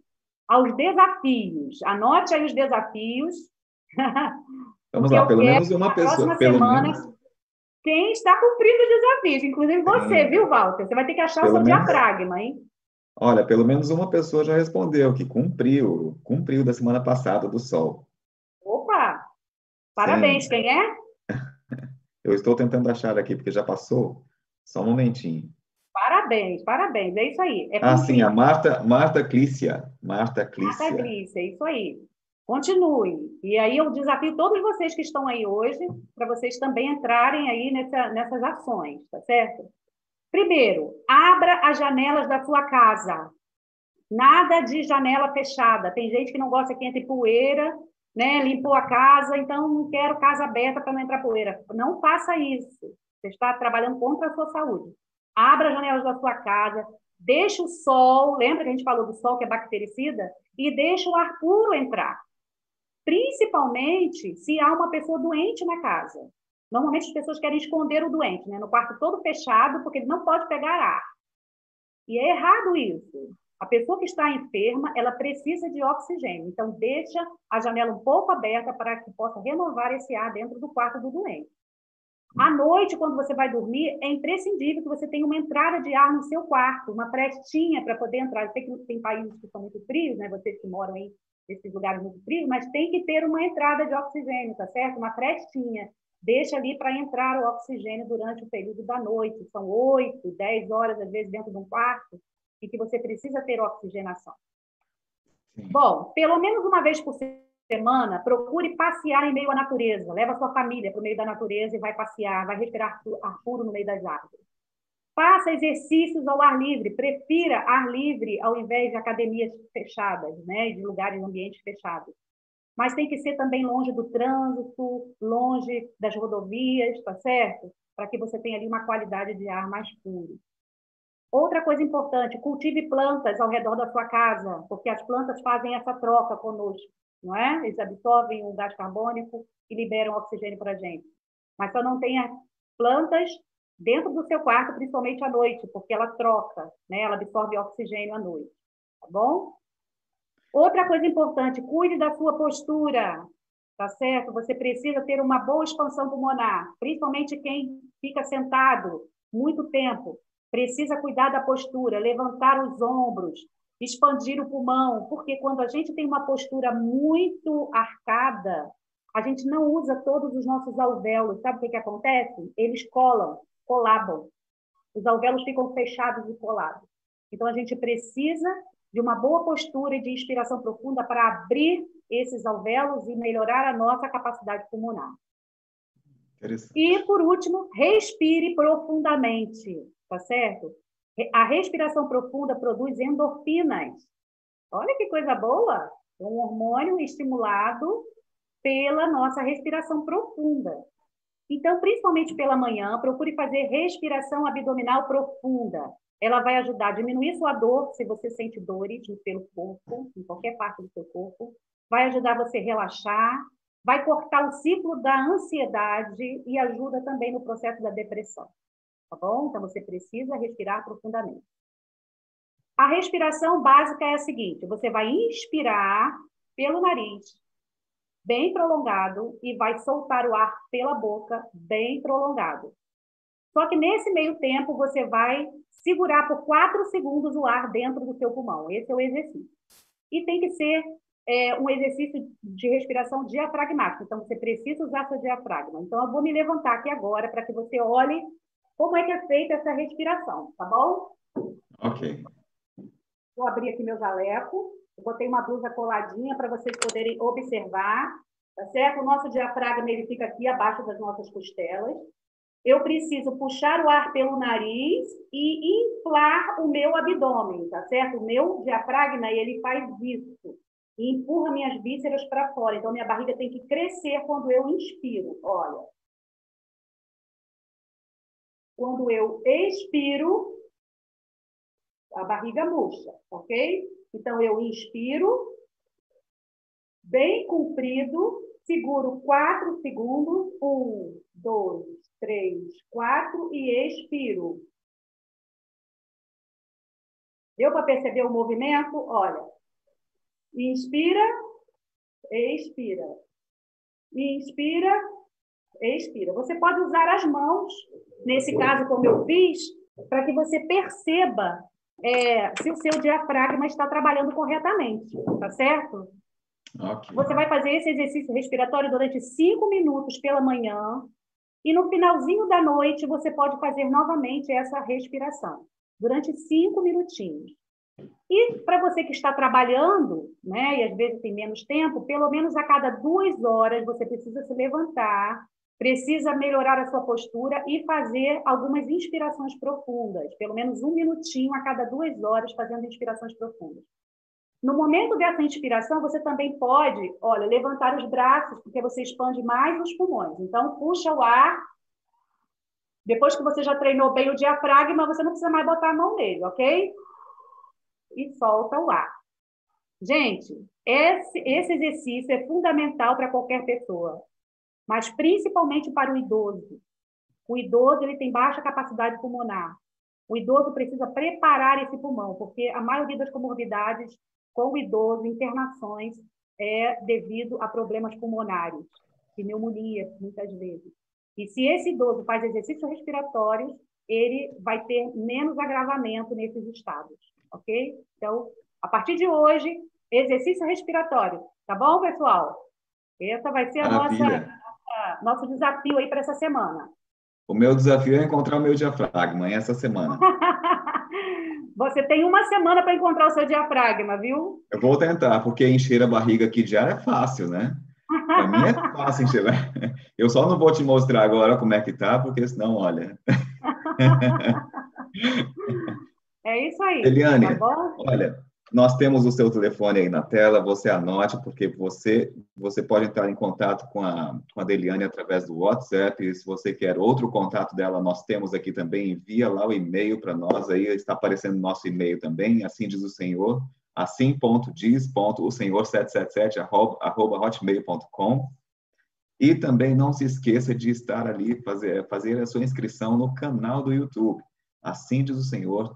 aos desafios. Anote aí os desafios. Vamos lá, pelo menos uma pessoa. Na próxima semana, quem está cumprindo os desafios, inclusive você, viu, Walter? Você vai ter que achar o seu diafragma, hein? Olha, pelo menos uma pessoa já respondeu que cumpriu da semana passada do sol. Opa! Parabéns, sim. Quem é? Eu estou tentando achar aqui, porque já passou. Só um momentinho. Parabéns, é isso aí. Sim, a Marta Clícia. Marta Clícia, é isso aí. Continue. E aí eu desafio todos vocês que estão aí hoje, para vocês também entrarem aí nessas ações, tá certo? Primeiro, abra as janelas da sua casa. Nada de janela fechada. Tem gente que não gosta que entre poeira, né? Limpou a casa, então não quero casa aberta para não entrar poeira. Não faça isso. Você está trabalhando contra a sua saúde. Abra as janelas da sua casa, deixa o sol, lembra que a gente falou do sol que é bactericida? E deixa o ar puro entrar. Principalmente se há uma pessoa doente na casa. Normalmente as pessoas querem esconder o doente, né? No quarto todo fechado, porque ele não pode pegar ar. E é errado isso. A pessoa que está enferma, ela precisa de oxigênio. Então, deixa a janela um pouco aberta para que possa renovar esse ar dentro do quarto do doente. À noite, quando você vai dormir, é imprescindível que você tenha uma entrada de ar no seu quarto, uma frestinha para poder entrar. Eu sei que tem países que são muito frios, né? Vocês que moram aí nesses lugares muito frios, mas tem que ter uma entrada de oxigênio, tá certo? Uma frestinha. Deixa ali para entrar o oxigênio durante o período da noite. São 8, 10 horas, às vezes, dentro de um quarto, e que você precisa ter oxigenação. Sim. Bom, pelo menos uma vez por semana, procure passear em meio à natureza. Leva a sua família para o meio da natureza e vai passear, vai respirar ar puro no meio das árvores. Faça exercícios ao ar livre. Prefira ar livre ao invés de academias fechadas, né? De lugares, ambientes fechados. Mas tem que ser também longe do trânsito, longe das rodovias, tá certo? Para que você tenha ali uma qualidade de ar mais puro. Outra coisa importante, cultive plantas ao redor da sua casa, porque as plantas fazem essa troca conosco. não é? Eles absorvem o gás carbônico e liberam oxigênio para a gente. Mas só não tenha plantas dentro do seu quarto, principalmente à noite, porque ela troca, né? Ela absorve oxigênio à noite, tá bom? Outra coisa importante, cuide da sua postura, tá certo? Você precisa ter uma boa expansão pulmonar, principalmente quem fica sentado muito tempo. Precisa cuidar da postura, levantar os ombros, expandir o pulmão, porque quando a gente tem uma postura muito arcada, a gente não usa todos os nossos alvéolos. Sabe o que acontece? Eles colabam. Os alvéolos ficam fechados e colados. Então, a gente precisa de uma boa postura e de inspiração profunda para abrir esses alvéolos e melhorar a nossa capacidade pulmonar. E, por último, respire profundamente, tá certo? A respiração profunda produz endorfinas. Olha que coisa boa! É um hormônio estimulado pela nossa respiração profunda. Então, principalmente pela manhã, procure fazer respiração abdominal profunda. Ela vai ajudar a diminuir sua dor, se você sente dores pelo corpo, em qualquer parte do seu corpo. Vai ajudar você a relaxar, vai cortar o ciclo da ansiedade e ajuda também no processo da depressão. Tá bom? Então, você precisa respirar profundamente. A respiração básica é a seguinte: você vai inspirar pelo nariz, bem prolongado, e vai soltar o ar pela boca, bem prolongado. Só que nesse meio tempo, você vai segurar por 4 segundos o ar dentro do seu pulmão. Esse é o exercício. E tem que ser um exercício de respiração diafragmática. Então, você precisa usar seu diafragma. Então, eu vou me levantar aqui agora para que você olhe como é que é feita essa respiração, tá bom? Ok. Vou abrir aqui meu jaleco. Eu botei uma blusa coladinha para vocês poderem observar, tá certo? O nosso diafragma, ele fica aqui abaixo das nossas costelas. Eu preciso puxar o ar pelo nariz e inflar o meu abdômen, tá certo? O meu diafragma, ele faz isso. E empurra minhas vísceras para fora. Então, minha barriga tem que crescer quando eu inspiro. Olha. Quando eu expiro, a barriga murcha, ok? Então, eu inspiro, bem comprido, seguro 4 segundos. 1, 2, 3, 4 e expiro. Deu para perceber o movimento? Olha. Inspira, expira. Inspira, expira. Você pode usar as mãos, nesse caso, como eu fiz, para que você perceba se o seu diafragma está trabalhando corretamente, tá certo? Okay. Você vai fazer esse exercício respiratório durante 5 minutos pela manhã e no finalzinho da noite você pode fazer novamente essa respiração, durante 5 minutinhos. E para você que está trabalhando, né, e às vezes tem menos tempo, pelo menos a cada 2 horas você precisa se levantar, precisa melhorar a sua postura e fazer algumas inspirações profundas, pelo menos 1 minutinho a cada 2 horas fazendo inspirações profundas. No momento dessa inspiração, você também pode, olha, levantar os braços, porque você expande mais os pulmões. Então, puxa o ar. Depois que você já treinou bem o diafragma, você não precisa mais botar a mão nele, ok? E solta o ar. Gente, esse exercício é fundamental para qualquer pessoa, mas principalmente para o idoso. O idoso, ele tem baixa capacidade pulmonar. O idoso precisa preparar esse pulmão, porque a maioria das comorbidades com o idoso, internações, é devido a problemas pulmonares, pneumonia, muitas vezes. E se esse idoso faz exercícios respiratórios, ele vai ter menos agravamento nesses estados, ok? Então, a partir de hoje, exercício respiratório, tá bom, pessoal? Essa vai ser nosso desafio aí para essa semana. O meu desafio é encontrar o meu diafragma essa semana. Você tem 1 semana para encontrar o seu diafragma, viu? Eu vou tentar, porque encher a barriga aqui de ar é fácil, né? Para mim é fácil encher. Eu só não vou te mostrar agora como é que tá, porque senão, olha... É isso aí, Eliane, tá bom? olha, nós temos o seu telefone aí na tela, você anote, porque você pode entrar em contato com a Deliane através do WhatsApp, e se você quer outro contato dela, nós temos aqui também, envia lá o e-mail para nós, aí está aparecendo nosso e-mail também, assim diz o Senhor, assim.diz.osenhor777@hotmail.com. E também não se esqueça de estar ali, fazer a sua inscrição no canal do YouTube, Assim Diz o Senhor,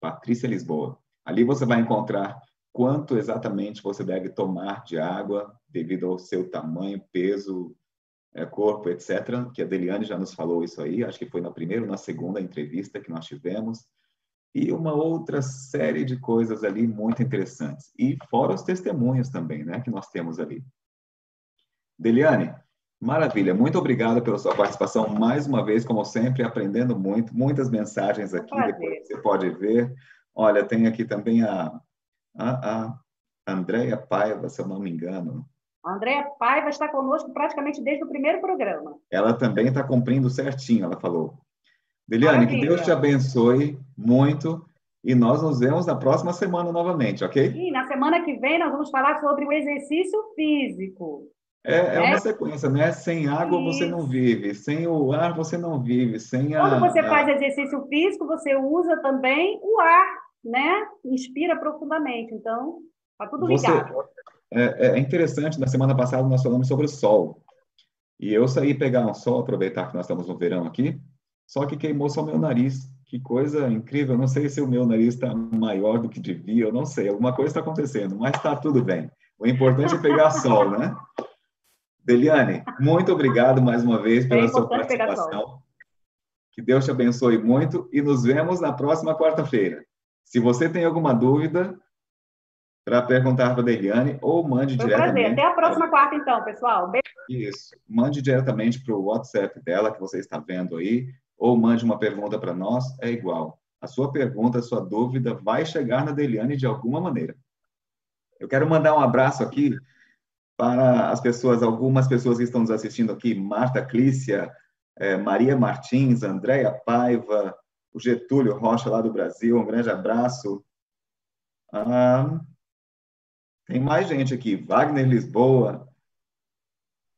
Patrícia Lisboa. Ali você vai encontrar quanto exatamente você deve tomar de água, devido ao seu tamanho, peso, corpo, etc., que a Deliane já nos falou isso aí, acho que foi na primeira ou na segunda entrevista que nós tivemos, e uma outra série de coisas ali muito interessantes. E fora os testemunhos também, né, que nós temos ali. Deliane, maravilha, muito obrigado pela sua participação mais uma vez, como sempre, aprendendo muito, muitas mensagens aqui, depois você pode ver. Olha, tem aqui também a Andréia Paiva, se eu não me engano. A Andréia Paiva está conosco praticamente desde o primeiro programa. Ela também está cumprindo certinho, ela falou. Deliane, que Deus te abençoe muito e nós nos vemos na próxima semana novamente, ok? E na semana que vem nós vamos falar sobre o exercício físico. É uma sequência, né? Sem água você não vive, sem o ar você não vive, sem Quando você faz exercício físico, você usa também o ar, né? Inspira profundamente. Então, tá tudo ligado. É interessante, na semana passada nós falamos sobre o sol. E eu saí pegar um sol, aproveitar que nós estamos no verão aqui, só que queimou só meu nariz. Que coisa incrível. Não sei se o meu nariz está maior do que devia, eu não sei. Alguma coisa está acontecendo, mas está tudo bem. O importante é pegar sol, né? Deliane, muito obrigado mais uma vez pela sua participação. Que Deus te abençoe muito e nos vemos na próxima quarta-feira. Se você tem alguma dúvida para perguntar para a Deliane, ou mande diretamente. Prazer. Até a próxima quarta, então, pessoal. Beijo. Isso. Mande diretamente para o WhatsApp dela, que você está vendo aí, ou mande uma pergunta para nós, é igual. A sua pergunta, a sua dúvida vai chegar na Deliane de alguma maneira. Eu quero mandar um abraço aqui para as pessoas, algumas pessoas que estão nos assistindo aqui, Marta Clícia, Maria Martins, Andréia Paiva, o Getúlio Rocha, lá do Brasil, um grande abraço. Tem mais gente aqui, Wagner Lisboa,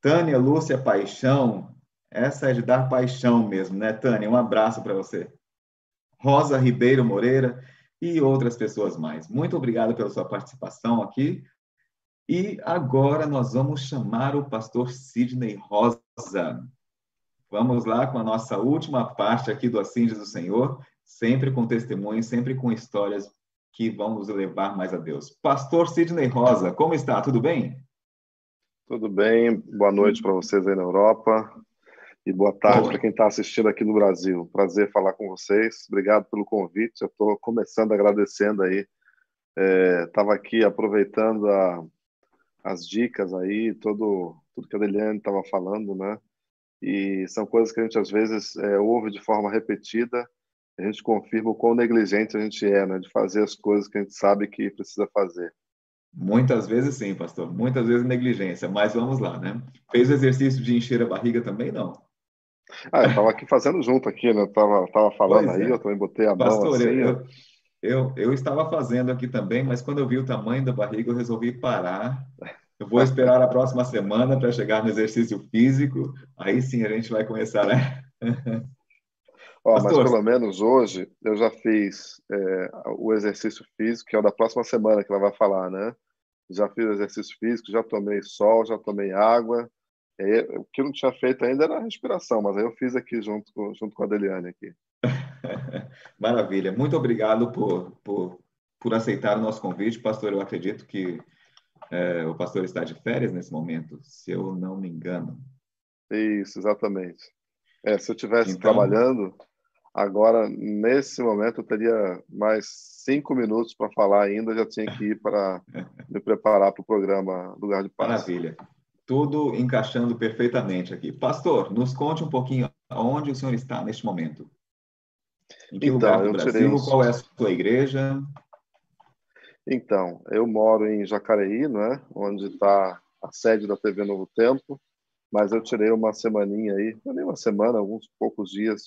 Tânia Lúcia Paixão, essa é de dar paixão mesmo, né, Tânia? Um abraço para você. Rosa Ribeiro Moreira e outras pessoas mais. Muito obrigado pela sua participação aqui. E agora nós vamos chamar o pastor Sidney Rosa. Vamos lá com a nossa última parte aqui do Assim Diz o Senhor, sempre com testemunhos, sempre com histórias que vão nos levar mais a Deus. Pastor Sidney Rosa, como está? Tudo bem? Tudo bem. Boa noite para vocês aí na Europa e boa tarde para quem está assistindo aqui no Brasil. Prazer falar com vocês. Obrigado pelo convite. Eu estou começando agradecendo aí. Estava aqui aproveitando as dicas aí, tudo que a Deliane estava falando, né? E são coisas que a gente às vezes ouve de forma repetida, a gente confirma o quão negligente a gente é, né? De fazer as coisas que a gente sabe que precisa fazer. Muitas vezes sim, pastor. Muitas vezes negligência, mas vamos lá, né? Fez o exercício de encher a barriga também, não? Eu estava aqui fazendo junto aqui, né? Tava falando aí, eu também botei a mão assim. Eu estava fazendo aqui também, mas quando eu vi o tamanho da barriga, eu resolvi parar. Eu vou esperar a próxima semana para chegar no exercício físico. Aí sim a gente vai começar, né? Mas pelo menos hoje eu já fiz o exercício físico, que é o da próxima semana que ela vai falar, né? Já fiz o exercício físico, já tomei sol, já tomei água. O que eu não tinha feito ainda era a respiração, mas aí eu fiz aqui junto com a Deliane aqui. Maravilha. Muito obrigado por aceitar o nosso convite, pastor. Eu acredito que o pastor está de férias nesse momento, se eu não me engano. Isso, exatamente. Se eu estivesse trabalhando, agora, nesse momento, eu teria mais 5 minutos para falar ainda, já tinha que ir para me preparar para o programa Lugar de Paz. Maravilha. Tudo encaixando perfeitamente aqui. Pastor, nos conte um pouquinho onde o senhor está neste momento. Em que lugar do Brasil? Qual é a sua igreja? Então, eu moro em Jacareí, né, onde está a sede da TV Novo Tempo, mas eu tirei uma semaninha aí, não é nem uma semana, alguns poucos dias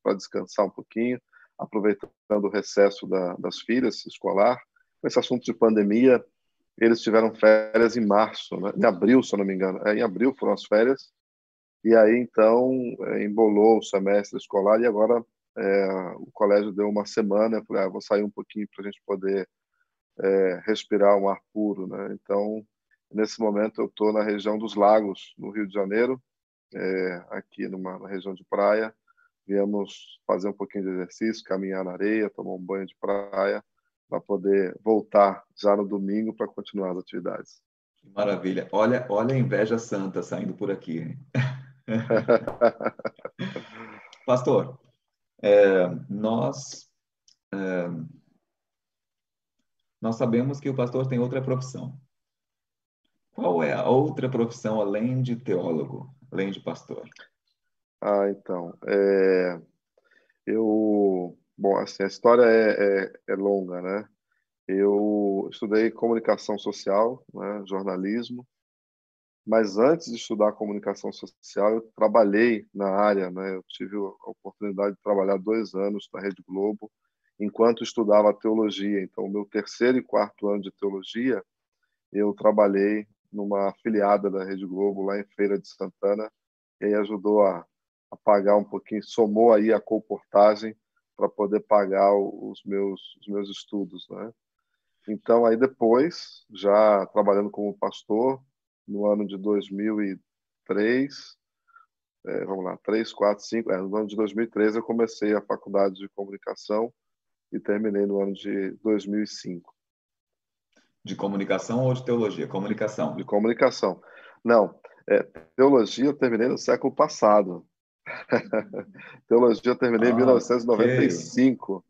para descansar um pouquinho, aproveitando o recesso das filhas escolar. Com esse assunto de pandemia, eles tiveram férias em março, né? Em abril, se eu não me engano. Em abril foram as férias, e aí então embolou o semestre escolar, e agora o colégio deu uma semana. Eu falei, vou sair um pouquinho para a gente poder respirar um ar puro, né? Então, nesse momento, eu estou na região dos Lagos, no Rio de Janeiro, aqui na região de praia. Viemos fazer um pouquinho de exercício, caminhar na areia, tomar um banho de praia, para poder voltar já no domingo para continuar as atividades. Que maravilha. Olha a inveja santa saindo por aqui, hein? Pastor, nós sabemos que o pastor tem outra profissão. Qual é a outra profissão além de teólogo, além de pastor? Então, bom, assim, a história é longa, né? Eu estudei comunicação social, né, jornalismo, mas antes de estudar comunicação social, eu trabalhei na área, né? Eu tive a oportunidade de trabalhar 2 anos na Rede Globo, enquanto estudava teologia. Então, o meu 3º e 4º ano de teologia, eu trabalhei numa afiliada da Rede Globo, lá em Feira de Santana, e aí ajudou a pagar um pouquinho, somou aí a colportagem para poder pagar os meus estudos, né? Então, aí depois, já trabalhando como pastor, no ano de 2003, vamos lá, 3, 4, 5, no ano de 2013 eu comecei a faculdade de comunicação e terminei no ano de 2005. De comunicação ou de teologia? Comunicação. De comunicação. Não, teologia eu terminei no século passado. Teologia eu terminei em 1995. Okay.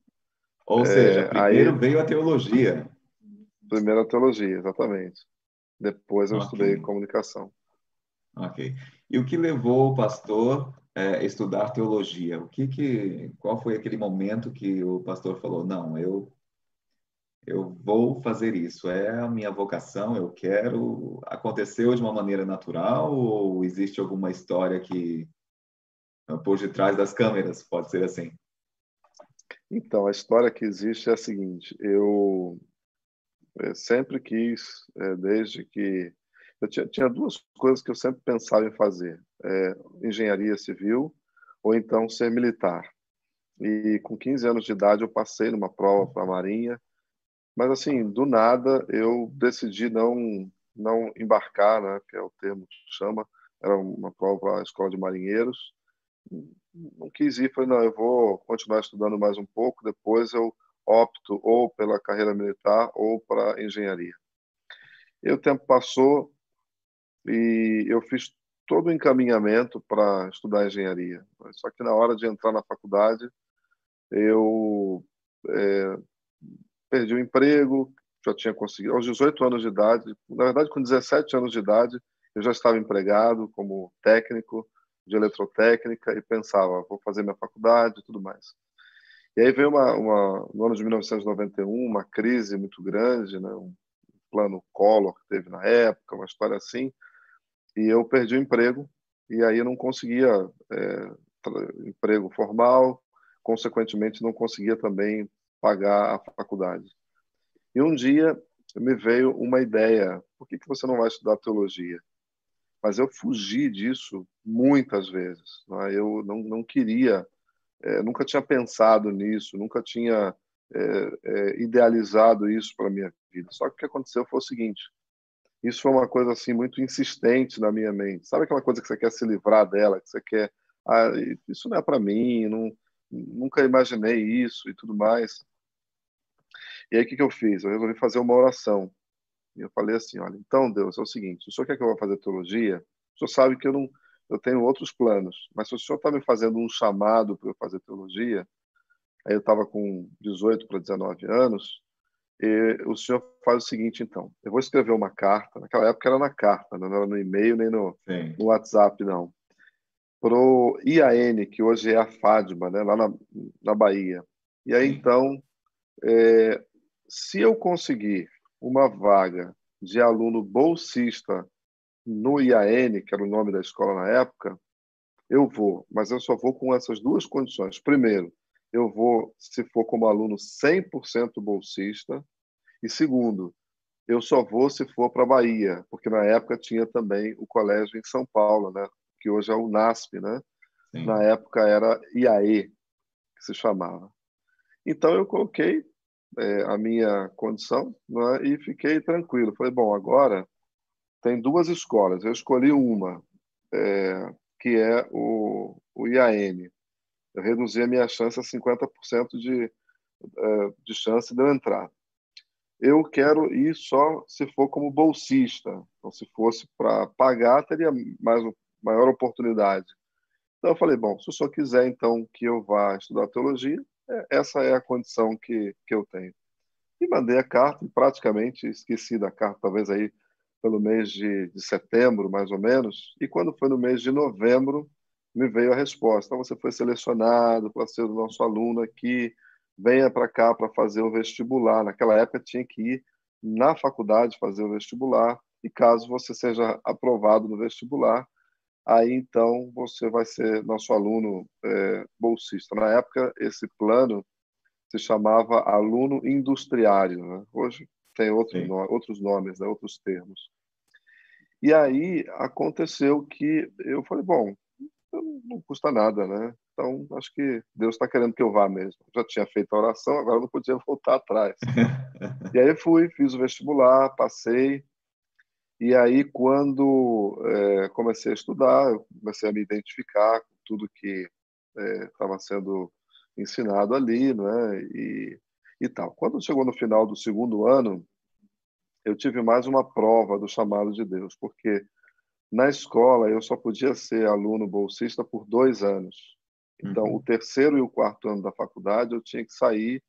Ou seja, primeiro veio a teologia. Primeiro a teologia, exatamente. Depois eu estudei comunicação. Ok. E o que levou o pastor a estudar teologia? Qual foi aquele momento que o pastor falou, não, eu vou fazer isso, é a minha vocação, eu quero... Aconteceu de uma maneira natural ou existe alguma história que por detrás das câmeras, pode ser assim? Então, a história que existe é a seguinte, eu sempre quis, desde que... Eu tinha 2 coisas que eu sempre pensava em fazer, engenharia civil ou então ser militar. E com 15 anos de idade eu passei numa prova para a Marinha, mas assim, do nada eu decidi não embarcar, né, que é o termo que chama, era uma prova para a Escola de Marinheiros. Não quis ir, falei, não, eu vou continuar estudando mais um pouco, depois eu opto ou pela carreira militar ou para engenharia. E o tempo passou e eu fiz todo o encaminhamento para estudar engenharia. Só que na hora de entrar na faculdade, eu perdi o emprego, já tinha conseguido, aos 18 anos de idade, na verdade com 17 anos de idade, eu já estava empregado como técnico de eletrotécnica e pensava, vou fazer minha faculdade e tudo mais. E aí veio no ano de 1991, uma crise muito grande, né, um plano Collor que teve na época, uma história assim, e eu perdi o emprego, e aí eu não conseguia emprego formal, consequentemente não conseguia também pagar a faculdade. E um dia me veio uma ideia, por que você não vai estudar teologia? Mas eu fugi disso muitas vezes, né? Eu não queria, nunca tinha pensado nisso, nunca tinha idealizado isso para a minha vida. Só que o que aconteceu foi o seguinte, isso foi uma coisa assim muito insistente na minha mente. Sabe aquela coisa que você quer se livrar dela, que você quer, isso não é para mim, nunca imaginei isso e tudo mais. E aí o que eu fiz? Eu resolvi fazer uma oração. E eu falei assim, olha, então Deus, é o seguinte, se o senhor quer que eu vá fazer teologia, o senhor sabe que eu tenho outros planos, mas se o senhor está me fazendo um chamado para eu fazer teologia, aí eu estava com 18 para 19 anos, e o senhor faz o seguinte, então, eu vou escrever uma carta, naquela época era na carta, não era no e-mail nem no WhatsApp, não, para o IAN, que hoje é a FADBA, né, lá na Bahia. E aí, então, se eu conseguir uma vaga de aluno bolsista no IAN, que era o nome da escola na época, eu vou, mas eu só vou com essas 2 condições. Primeiro, eu vou se for como aluno 100% bolsista, e segundo, eu só vou se for para a Bahia, porque na época tinha também o colégio em São Paulo, né, que hoje é o NASP, né? Sim. Na época era IAE, que se chamava. Então eu coloquei a minha condição, né, e fiquei tranquilo. Falei, bom, agora tem duas escolas. Eu escolhi uma, que é o IAN. Eu reduzi a minha chance a 50% de chance de eu entrar. Eu quero ir só se for como bolsista. Então, se fosse para pagar, teria maior oportunidade. Então, eu falei, bom, se o senhor quiser, então, que eu vá estudar teologia, essa é a condição que eu tenho. E mandei a carta e praticamente esqueci da carta, talvez aí pelo mês de setembro, mais ou menos. E quando foi no mês de novembro, me veio a resposta. Então, você foi selecionado para ser o nosso aluno aqui, venha para cá para fazer o vestibular. Naquela época, tinha que ir na faculdade fazer o vestibular. E caso você seja aprovado no vestibular, aí então você vai ser nosso aluno bolsista. Na época, esse plano se chamava aluno industriário, né? Hoje tem outros nomes, né? Outros termos. E aí aconteceu que eu falei, bom, não custa nada, né? Então, acho que Deus está querendo que eu vá mesmo. Já tinha feito a oração, agora não podia voltar atrás. E aí fui, fiz o vestibular, passei. E aí, quando comecei a estudar, eu comecei a me identificar com tudo que estava sendo ensinado ali, né? E tal. Quando chegou no final do segundo ano, eu tive mais uma prova do chamado de Deus, porque na escola eu só podia ser aluno bolsista por 2 anos. Então, o terceiro e o quarto ano da faculdade eu tinha que sair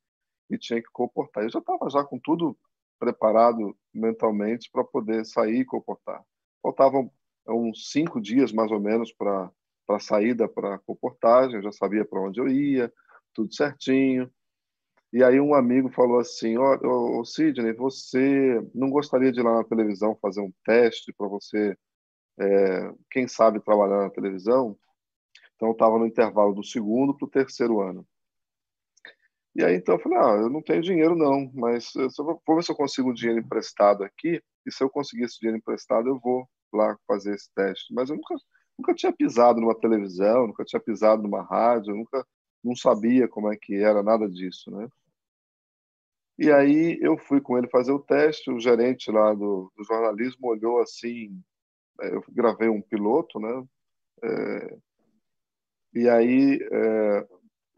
e tinha que comportar. Eu já estava já com tudo preparado mentalmente para poder sair e comportar. Faltavam uns 5 dias, mais ou menos, para a saída para a comportagem. Eu já sabia para onde eu ia, tudo certinho. E aí um amigo falou assim, Sidney, você não gostaria de ir lá na televisão fazer um teste para você, quem sabe, trabalhar na televisão? Então, eu estava no intervalo do segundo para o terceiro ano. E aí, então, eu falei, eu não tenho dinheiro, não, mas vou ver se eu consigo um dinheiro emprestado aqui, e se eu conseguir esse dinheiro emprestado, eu vou lá fazer esse teste. Mas eu nunca tinha pisado numa televisão, nunca tinha pisado numa rádio, não sabia como é que era, nada disso, né? E aí eu fui com ele fazer o teste, o gerente lá do jornalismo olhou assim, eu gravei um piloto, né? E aí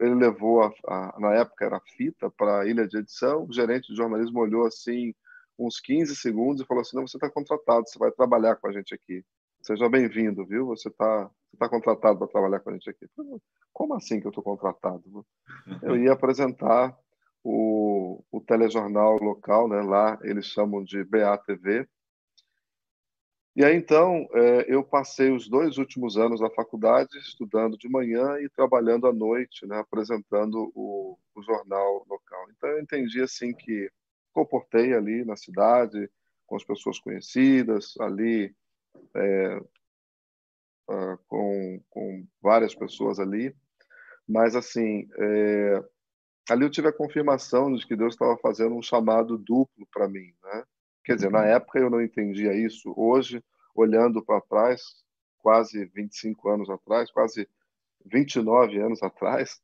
ele levou, na época era fita, para a ilha de edição, o gerente de jornalismo olhou assim uns 15 segundos e falou assim, não, você está contratado, você vai trabalhar com a gente aqui. Seja bem-vindo, viu? Você tá contratado para trabalhar com a gente aqui. Como assim que eu estou contratado? Eu ia apresentar o telejornal local, né? Lá eles chamam de BATV. E aí, então, eu passei os 2 últimos anos da faculdade estudando de manhã e trabalhando à noite, né? Apresentando o jornal local. Então, eu entendi assim que comportei ali na cidade, com as pessoas conhecidas, ali com várias pessoas ali. Mas, assim, ali eu tive a confirmação de que Deus estava fazendo um chamado duplo para mim, né? Quer dizer, na época eu não entendia isso. Hoje, olhando para trás, quase 25 anos atrás, quase 29 anos atrás,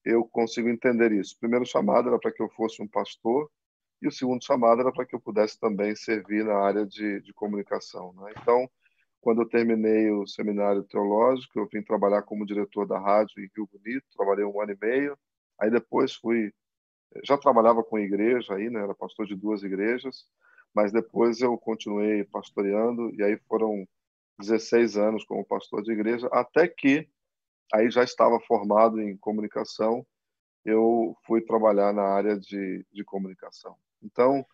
eu consigo entender isso. O primeiro chamado era para que eu fosse um pastor e o segundo chamado era para que eu pudesse também servir na área de comunicação, né? Então, quando eu terminei o seminário teológico, eu vim trabalhar como diretor da rádio em Rio Bonito, trabalhei 1 ano e meio. Aí depois já trabalhava com igreja aí, né? Era pastor de 2 igrejas, mas depois eu continuei pastoreando e aí foram 16 anos como pastor de igreja, até que aí já estava formado em comunicação, eu fui trabalhar na área de comunicação. Então,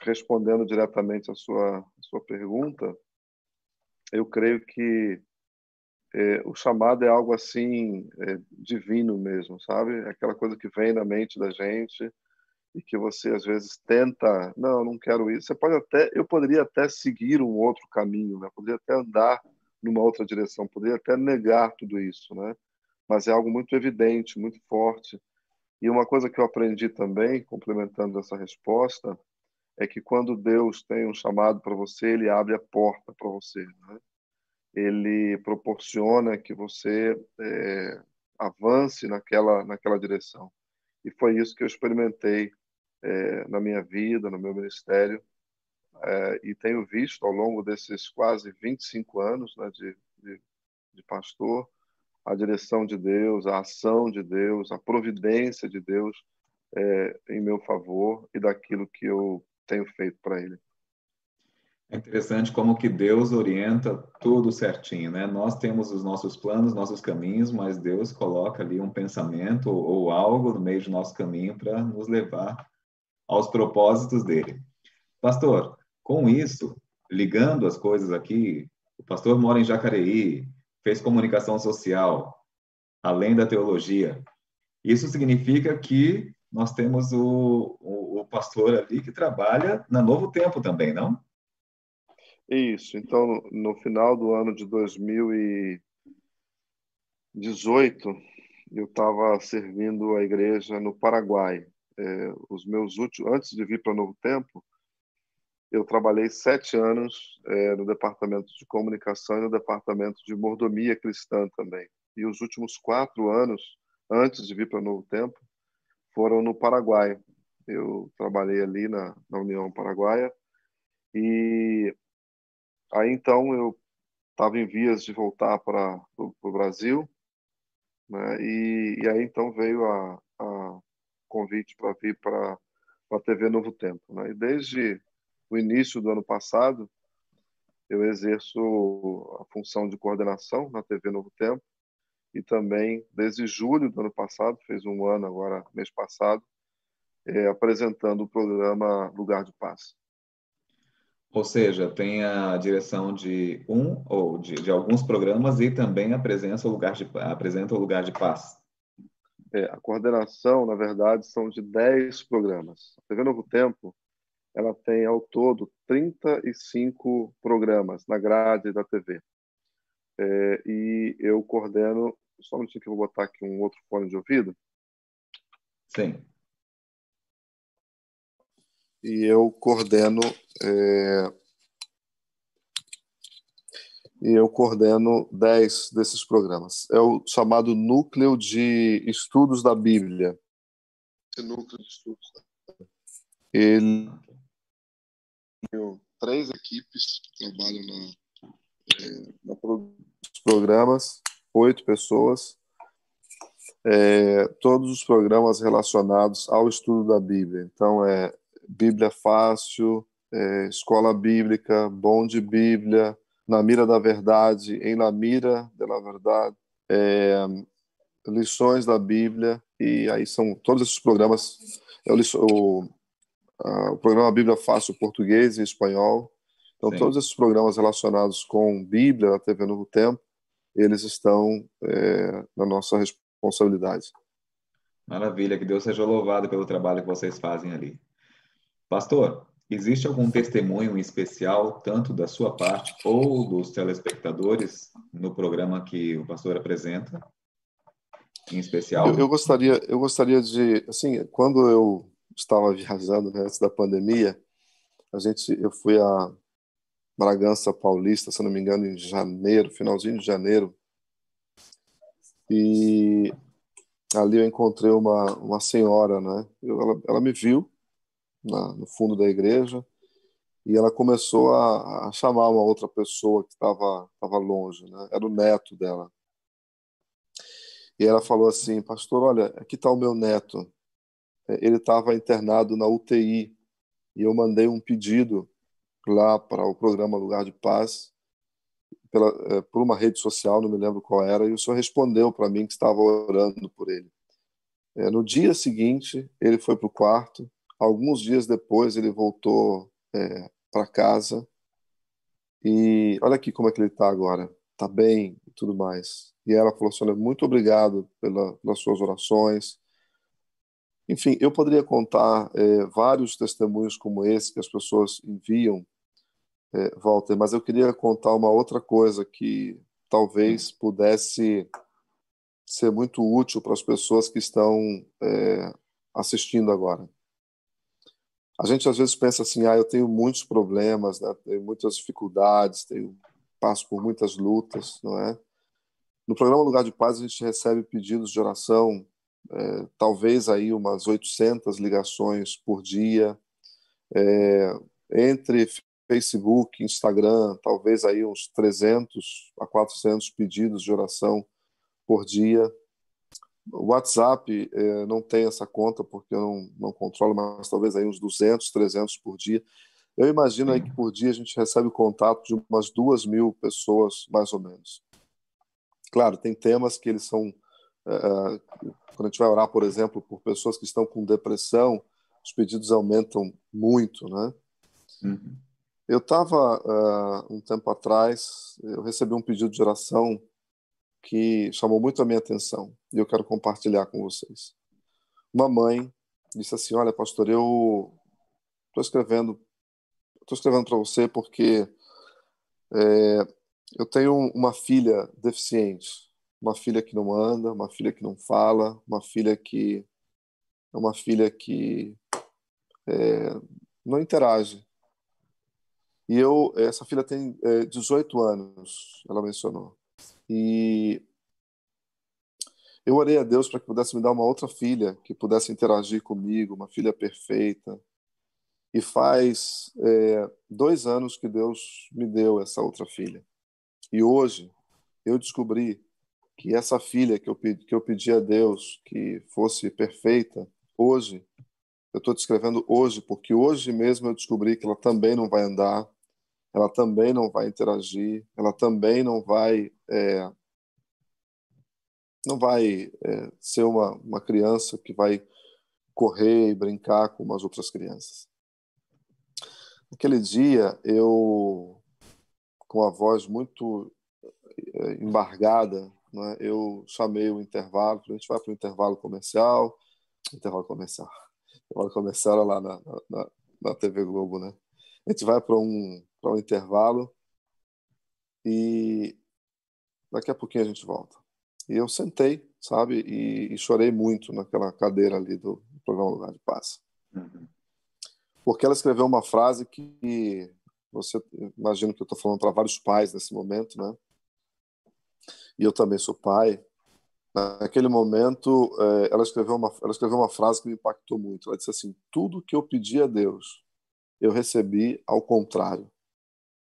respondendo diretamente a sua pergunta, eu creio que o chamado é algo assim divino mesmo, sabe? É aquela coisa que vem na mente da gente e que você às vezes tenta, não quero isso. Eu poderia até seguir um outro caminho, né? Poderia até andar numa outra direção, poderia até negar tudo isso, né? Mas é algo muito evidente, muito forte. E uma coisa que eu aprendi também, complementando essa resposta, é que quando Deus tem um chamado para você, ele abre a porta para você, né? Ele proporciona que você avance naquela direção. E foi isso que eu experimentei na minha vida, no meu ministério, e tenho visto ao longo desses quase 25 anos, né, de pastor, a direção de Deus, a ação de Deus, a providência de Deus em meu favor e daquilo que eu tenho feito para Ele. É interessante como que Deus orienta tudo certinho, né? Nós temos os nossos planos, nossos caminhos, mas Deus coloca ali um pensamento ou algo no meio do nosso caminho para nos levar aos propósitos dele. Pastor, com isso, ligando as coisas aqui, o pastor mora em Jacareí, fez comunicação social, além da teologia. Isso significa que nós temos o pastor ali que trabalha na Novo Tempo também, não? Isso. Então, no final do ano de 2018, eu estava servindo a igreja no Paraguai. Antes de vir para Novo Tempo, eu trabalhei 7 anos no departamento de comunicação e no departamento de mordomia cristã também. E os últimos 4 anos, antes de vir para Novo Tempo, foram no Paraguai. Eu trabalhei ali na União Paraguaia. E aí, então, eu estava em vias de voltar para o Brasil, né? E aí, então, veio a convite para vir para a TV Novo Tempo, né? E desde o início do ano passado, eu exerço a função de coordenação na TV Novo Tempo e também, desde julho do ano passado, fez um ano agora, mês passado, apresentando o programa Lugar de Paz. Ou seja, tem a direção de ou de alguns programas e também apresenta o lugar de paz. A coordenação, na verdade, são de 10 programas. A TV Novo Tempo, ela tem ao todo 35 programas na grade da TV. E eu coordeno, só um minutinho que eu vou botar aqui um outro fone de ouvido. Sim. E eu coordeno 10 desses programas. É o chamado Núcleo de Estudos da Bíblia. Esse Núcleo de Estudos da Bíblia. Ele tem 3 equipes que trabalham na produção dos programas, 8 pessoas. Todos os programas relacionados ao estudo da Bíblia. Então, Bíblia Fácil, Escola Bíblica, Bom de Bíblia, Na Mira da Verdade, Em La Mira de la Verdade, Lições da Bíblia, e aí são todos esses programas, o programa Bíblia Fácil português e espanhol. Então, sim, todos esses programas relacionados com Bíblia na TV Novo Tempo, eles estão na nossa responsabilidade. Maravilha, que Deus seja louvado pelo trabalho que vocês fazem ali. Pastor, existe algum testemunho especial, tanto da sua parte ou dos telespectadores, no programa que o pastor apresenta, em especial? Eu gostaria de, assim, quando eu estava viajando, né, antes da pandemia, eu fui a Bragança Paulista, se não me engano, em janeiro, finalzinho de janeiro, e ali eu encontrei uma senhora, né? Ela me viu no fundo da igreja e ela começou a chamar uma outra pessoa que estava longe, né? Era o neto dela. E ela falou assim: pastor, olha, aqui está o meu neto. Ele estava internado na UTI e eu mandei um pedido lá para o programa Lugar de Paz por uma rede social, não me lembro qual era, e o senhor respondeu para mim que estava orando por ele. No dia seguinte, ele foi para o quarto. Alguns dias depois, ele voltou para casa. E olha aqui como é que ele está agora. Está bem e tudo mais. E ela falou assim: olha, muito obrigado pelas suas orações. Enfim, eu poderia contar vários testemunhos como esse que as pessoas enviam, Walter, mas eu queria contar uma outra coisa que talvez pudesse ser muito útil para as pessoas que estão assistindo agora. A gente às vezes pensa assim: eu tenho muitos problemas, né? Tenho muitas dificuldades, passo por muitas lutas, não é? No programa Lugar de Paz a gente recebe pedidos de oração talvez aí umas 800 ligações por dia, entre Facebook, Instagram, talvez aí uns 300 a 400 pedidos de oração por dia. O WhatsApp, não tem essa conta porque eu não controlo, mas talvez aí uns 200, 300 por dia. Eu imagino aí que por dia a gente recebe contato de umas 2.000 pessoas, mais ou menos. Claro, tem temas que eles são... quando a gente vai orar, por exemplo, por pessoas que estão com depressão, os pedidos aumentam muito, né? Uhum. Eu estava, um tempo atrás, eu recebi um pedido de oração que chamou muito a minha atenção e eu quero compartilhar com vocês. Uma mãe disse assim: olha, pastor, eu estou escrevendo para você porque eu tenho uma filha deficiente, uma filha que não anda, uma filha que não fala, uma filha que não interage. E essa filha tem 18 anos, ela mencionou. E eu orei a Deus para que pudesse me dar uma outra filha, que pudesse interagir comigo, uma filha perfeita. E faz 2 anos que Deus me deu essa outra filha. E hoje eu descobri que essa filha que eu pedi a Deus que fosse perfeita, hoje, eu estou descrevendo hoje, porque hoje mesmo eu descobri que ela também não vai andar, ela também não vai interagir, ela também não vai ser uma criança que vai correr e brincar com umas outras crianças. Naquele dia, eu, com a voz muito embargada, né, eu chamei o intervalo, a gente vai para o intervalo comercial era lá na TV Globo, né? A gente vai para um intervalo e daqui a pouquinho a gente volta. E eu sentei, sabe, e chorei muito naquela cadeira ali do programa Lugar de Paz. Uhum. Porque ela escreveu uma frase que você imagina que eu estou falando para vários pais nesse momento, né? E eu também sou pai. Naquele momento, ela escreveu uma frase que me impactou muito. Ela disse assim: tudo que eu pedi a Deus, eu recebi ao contrário.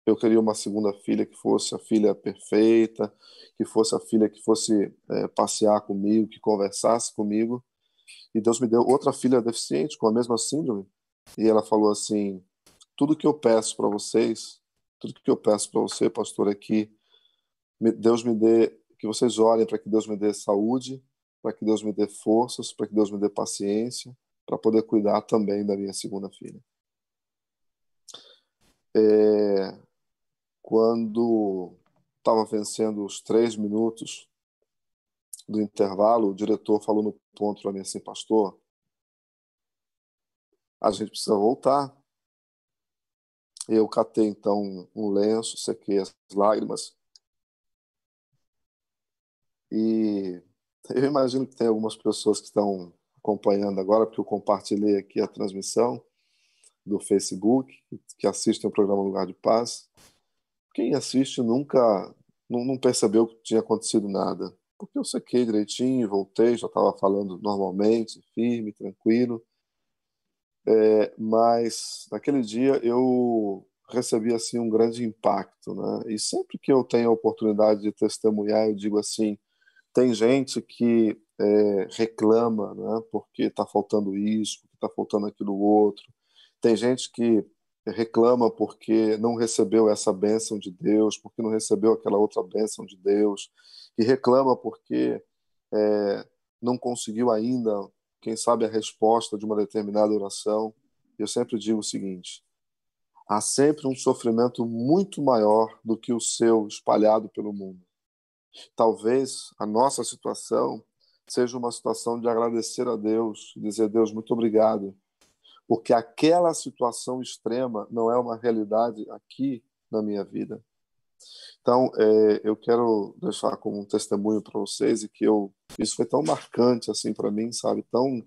Eu queria uma segunda filha que fosse a filha perfeita, que fosse a filha que fosse passear comigo, que conversasse comigo. E Deus me deu outra filha deficiente com a mesma síndrome. E ela falou assim: tudo que eu peço para vocês, tudo que eu peço para você, pastor, é que Deus me dê, que vocês orem para que Deus me dê saúde, para que Deus me dê forças, para que Deus me dê paciência, para poder cuidar também da minha segunda filha. Quando estava vencendo os 3 minutos do intervalo, o diretor falou no ponto para mim assim: pastor, a gente precisa voltar. Eu catei então um lenço, sequei as lágrimas e eu imagino que tem algumas pessoas que estão acompanhando agora, porque eu compartilhei aqui a transmissão do Facebook, que assistem o programa Lugar de Paz. Quem assiste nunca não percebeu que tinha acontecido nada, porque eu sequei direitinho, voltei, já estava falando normalmente, firme, tranquilo. Mas naquele dia eu recebi assim um grande impacto, né? E sempre que eu tenho a oportunidade de testemunhar, eu digo assim: tem gente que reclama, né? Porque está faltando isso, porque está faltando aquilo outro. Tem gente que reclama porque não recebeu essa bênção de Deus, porque não recebeu aquela outra bênção de Deus, que reclama porque não conseguiu ainda, quem sabe, a resposta de uma determinada oração. Eu sempre digo o seguinte: há sempre um sofrimento muito maior do que o seu espalhado pelo mundo. Talvez a nossa situação seja uma situação de agradecer a Deus, dizer: Deus, muito obrigado, porque aquela situação extrema não é uma realidade aqui na minha vida. Então, eu quero deixar como um testemunho para vocês e que isso foi tão marcante assim para mim, sabe? Tão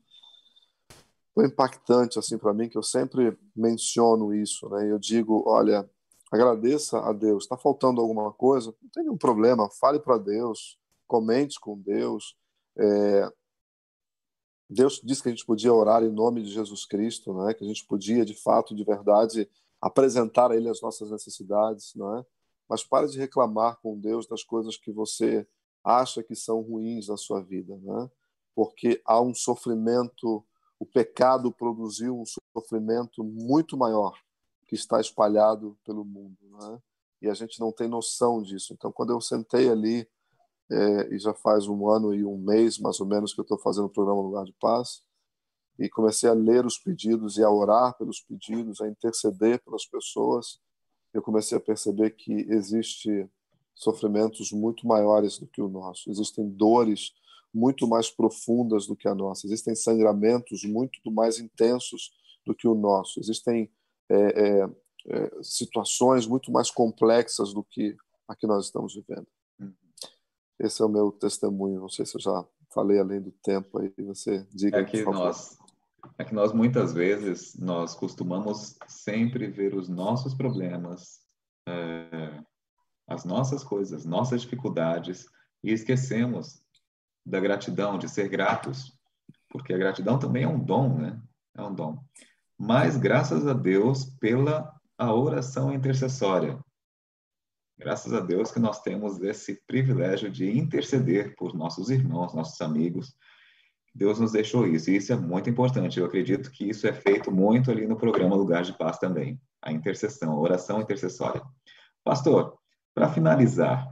impactante assim para mim, que eu sempre menciono isso, né? Eu digo: olha, agradeça a Deus. Está faltando alguma coisa? Não tem nenhum problema. Fale para Deus, comente com Deus. Deus disse que a gente podia orar em nome de Jesus Cristo, não é? Que a gente podia, de fato, de verdade, apresentar a Ele as nossas necessidades, não é? Mas pare de reclamar com Deus das coisas que você acha que são ruins na sua vida, não é? Porque há um sofrimento, o pecado produziu um sofrimento muito maior que está espalhado pelo mundo, não é? E a gente não tem noção disso. Então, quando eu sentei ali, e já faz 1 ano e 1 mês, mais ou menos, que eu estou fazendo o programa Lugar de Paz, e comecei a ler os pedidos e a orar pelos pedidos, a interceder pelas pessoas, eu comecei a perceber que existe sofrimentos muito maiores do que o nosso, existem dores muito mais profundas do que a nossa, existem sangramentos muito mais intensos do que o nosso, existem situações muito mais complexas do que a que nós estamos vivendo. Esse é o meu testemunho. Não sei se eu já falei além do tempo aí. Você diga, por favor. É que nós muitas vezes nós costumamos sempre ver os nossos problemas, as nossas coisas, nossas dificuldades e esquecemos da gratidão, de ser gratos, porque a gratidão também é um dom, né? É um dom. Mas graças a Deus pela a oração intercessória. Graças a Deus que nós temos esse privilégio de interceder por nossos irmãos, nossos amigos. Deus nos deixou isso, e isso é muito importante. Eu acredito que isso é feito muito ali no programa Lugar de Paz também, a intercessão, a oração intercessória. Pastor, para finalizar,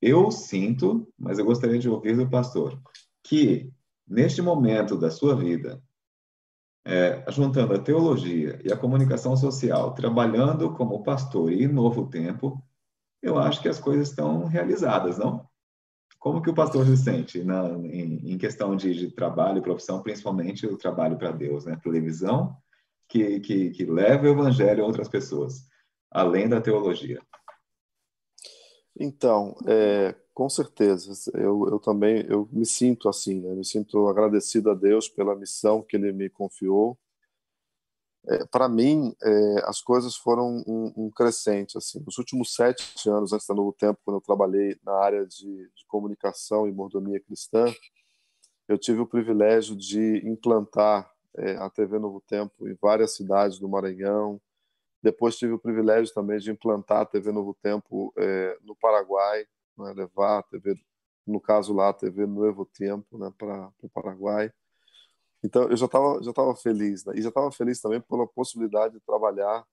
eu sinto, mas eu gostaria de ouvir do pastor, que neste momento da sua vida, juntando a teologia e a comunicação social, trabalhando como pastor e Novo Tempo, eu acho que as coisas estão realizadas, não? Como que o pastor se sente em questão de trabalho e profissão, principalmente o trabalho para Deus, né? Televisão que leva o evangelho a outras pessoas, além da teologia. Então, com certeza, eu também me sinto assim, né? Me sinto agradecido a Deus pela missão que Ele me confiou. Para mim, as coisas foram um crescente. Assim. Nos últimos 7 anos, antes do Novo Tempo, quando eu trabalhei na área de comunicação e mordomia cristã, eu tive o privilégio de implantar a TV Novo Tempo em várias cidades do Maranhão. Depois tive o privilégio também de implantar a TV Novo Tempo no Paraguai, né, levar a TV, no caso lá, a TV Novo Tempo, né, para o Paraguai. Então, eu já tava feliz, né? E já estava feliz também pela possibilidade de trabalhar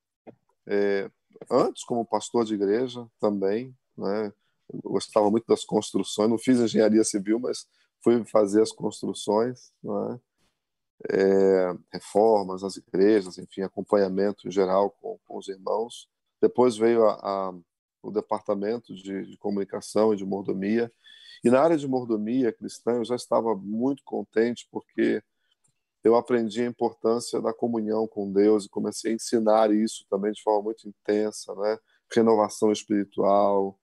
antes como pastor de igreja também, né? Eu gostava muito das construções, não fiz engenharia civil, mas fui fazer as construções, né? Reformas nas igrejas, enfim, acompanhamento em geral com os irmãos. Depois veio o departamento de comunicação e de mordomia. E na área de mordomia cristã eu já estava muito contente porque eu aprendi a importância da comunhão com Deus e comecei a ensinar isso também de forma muito intensa, né? Renovação espiritual,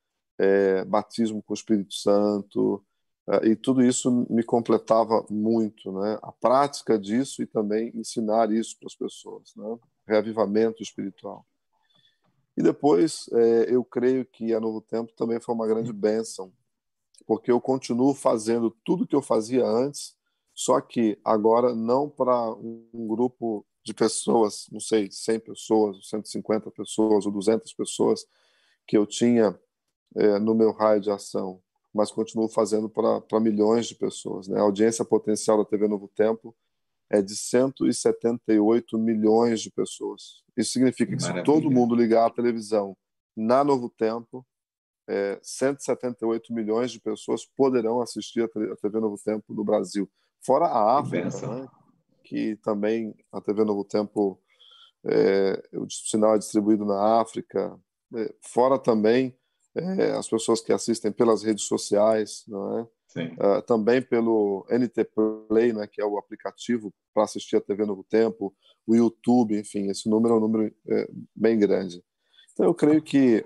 batismo com o Espírito Santo, e tudo isso me completava muito, né? A prática disso e também ensinar isso para as pessoas, né? Reavivamento espiritual. E depois, eu creio que a Novo Tempo também foi uma grande bênção, porque eu continuo fazendo tudo que eu fazia antes, só que agora não para um grupo de pessoas, não sei, 100 pessoas, 150 pessoas ou 200 pessoas que eu tinha no meu raio de ação, mas continuo fazendo para milhões de pessoas, né? A audiência potencial da TV Novo Tempo é de 178 milhões de pessoas. Isso significa que se todo mundo ligar a televisão na Novo Tempo, 178 milhões de pessoas poderão assistir a TV Novo Tempo no Brasil. Fora a África, né, que também a TV Novo Tempo, o sinal é distribuído na África. Fora também as pessoas que assistem pelas redes sociais, não é? Também pelo NT Play, né, que é o aplicativo para assistir a TV Novo Tempo, o YouTube, enfim, esse número é um número bem grande. Então eu creio que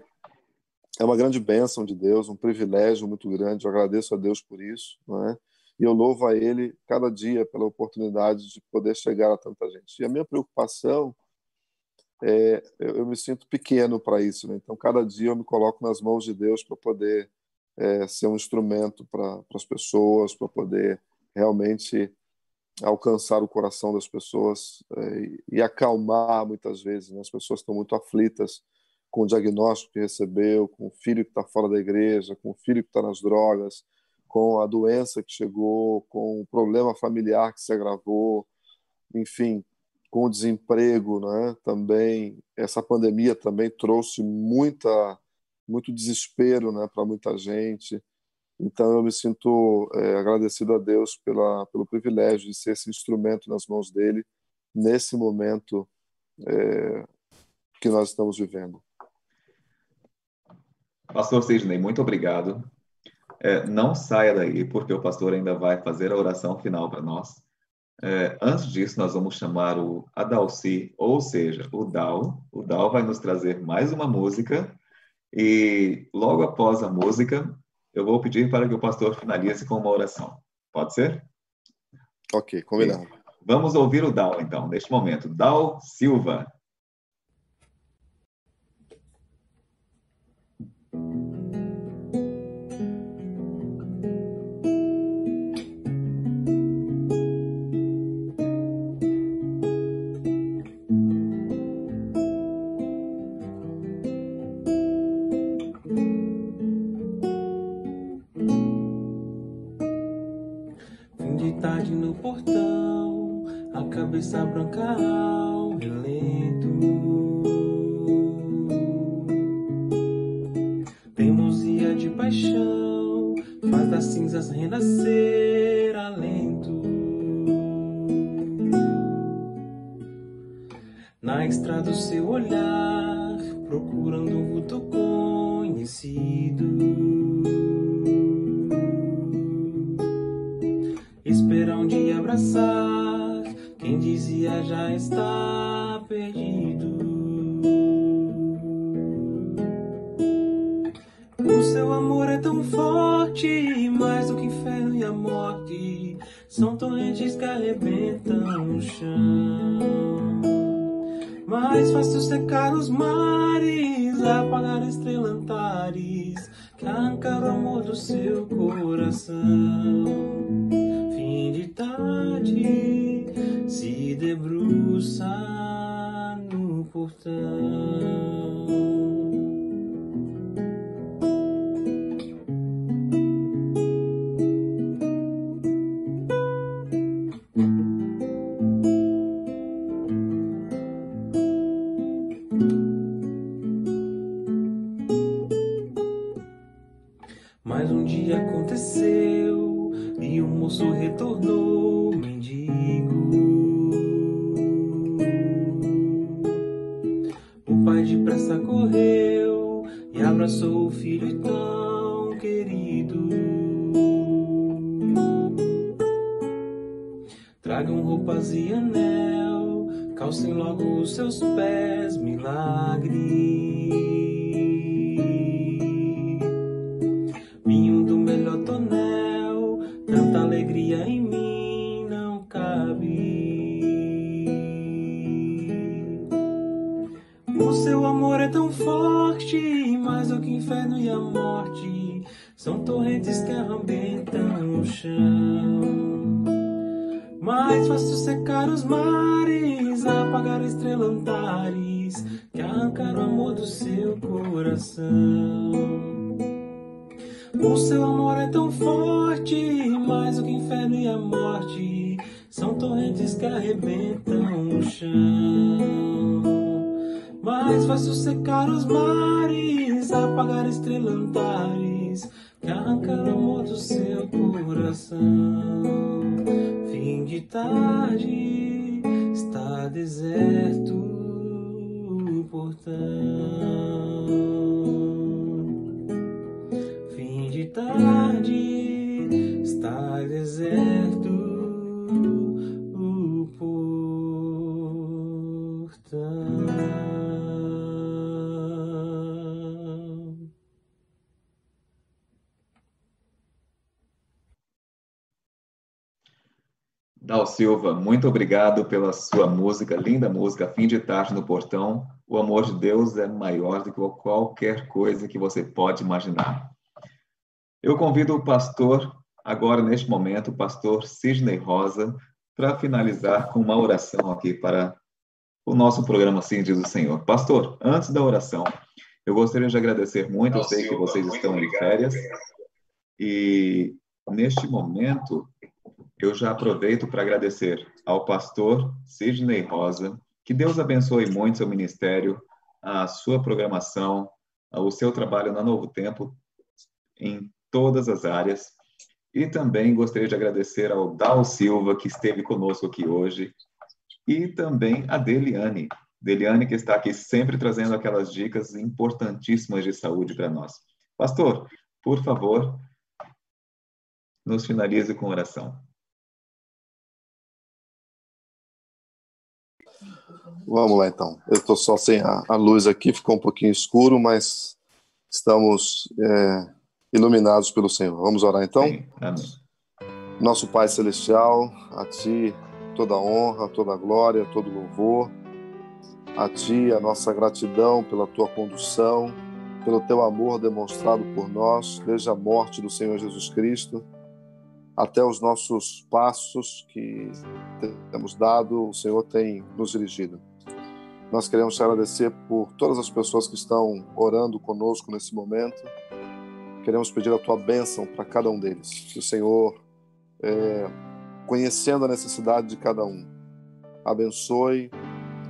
é uma grande bênção de Deus, um privilégio muito grande. Eu agradeço a Deus por isso, não é? E eu louvo a Ele cada dia pela oportunidade de poder chegar a tanta gente. E a minha preocupação eu me sinto pequeno para isso, né? Então cada dia eu me coloco nas mãos de Deus para poder ser um instrumento para as pessoas, para poder realmente alcançar o coração das pessoas e acalmar muitas vezes, né? As pessoas estão muito aflitas com o diagnóstico que recebeu, com o filho que está fora da igreja, com o filho que está nas drogas, com a doença que chegou, com o problema familiar que se agravou, enfim, com o desemprego, né? Também essa pandemia também trouxe muito desespero, né, para muita gente. Então eu me sinto agradecido a Deus pelo privilégio de ser esse instrumento nas mãos dele nesse momento que nós estamos vivendo. Pastor Sidney, muito obrigado. Não saia daí, porque o pastor ainda vai fazer a oração final para nós. Antes disso, nós vamos chamar o Adalci, ou seja, o Dal. O Dal vai nos trazer mais uma música e logo após a música, eu vou pedir para que o pastor finalize com uma oração. Pode ser? Ok, combinado. Vamos ouvir o Dal, então, neste momento. Dal Silva. Tarde no portão, a cabeça branca ao relento. Teimosia de paixão faz das cinzas renascer alento. Na estrada o seu olhar, procurando um vulto conhecido. Espera um dia abraçar quem dizia já está perdido. O seu amor é tão forte, mais do que o inferno e a morte. São torrentes que arrebentam no chão. Mais fácil secar os mares, apagar estrelas antares, que arrancar o amor do seu coração. De tarde se debruça no portão. Mais um dia aconteceu e o moço retornou mendigo. O pai depressa correu e abraçou o filho tão querido. Tragam roupas e anel, calcem logo os seus pés, milagre. Vinho do melhor tonel, tanta alegria em mim não cabe. O seu amor é tão forte, mais do que o inferno e a morte. São torrentes que arrebentam no chão. Mais fácil secar os mares, apagar estrelas antares, que arrancar o amor do seu coração. O seu amor é tão forte, mais do que o inferno e a morte. São torrentes que arrebentam no chão. Mais fácil secar os mares, apagar estrelas antares, que arrancar o amor do seu coração. Fim de tarde, está deserto o portão. Fim de tarde, está deserto o portão. Dal Silva, muito obrigado pela sua música, linda música, Fim de Tarde no Portão. O amor de Deus é maior do que qualquer coisa que você pode imaginar. Eu convido o pastor, agora neste momento, o pastor Sidney Rosa, para finalizar com uma oração aqui para o nosso programa Assim Diz o Senhor. Pastor, antes da oração, eu gostaria de agradecer muito, eu sei que vocês estão em férias, e neste momento eu já aproveito para agradecer ao pastor Sidney Rosa, que Deus abençoe muito seu ministério, a sua programação, o seu trabalho na Novo Tempo, em todas as áreas. E também gostaria de agradecer ao Dal Silva, que esteve conosco aqui hoje, e também a Deliane. Deliane, que está aqui sempre trazendo aquelas dicas importantíssimas de saúde para nós. Pastor, por favor, nos finalize com oração. Vamos lá, então. Eu estou só sem a luz aqui, ficou um pouquinho escuro, mas estamos iluminados pelo Senhor. Vamos orar, então? Sim, amém. Nosso Pai Celestial, a Ti toda a honra, toda a glória, todo o louvor. A Ti a nossa gratidão pela Tua condução, pelo Teu amor demonstrado por nós, desde a morte do Senhor Jesus Cristo até os nossos passos que temos dado, o Senhor tem nos dirigido. Nós queremos te agradecer por todas as pessoas que estão orando conosco nesse momento. Queremos pedir a Tua bênção para cada um deles. Que o Senhor, conhecendo a necessidade de cada um, abençoe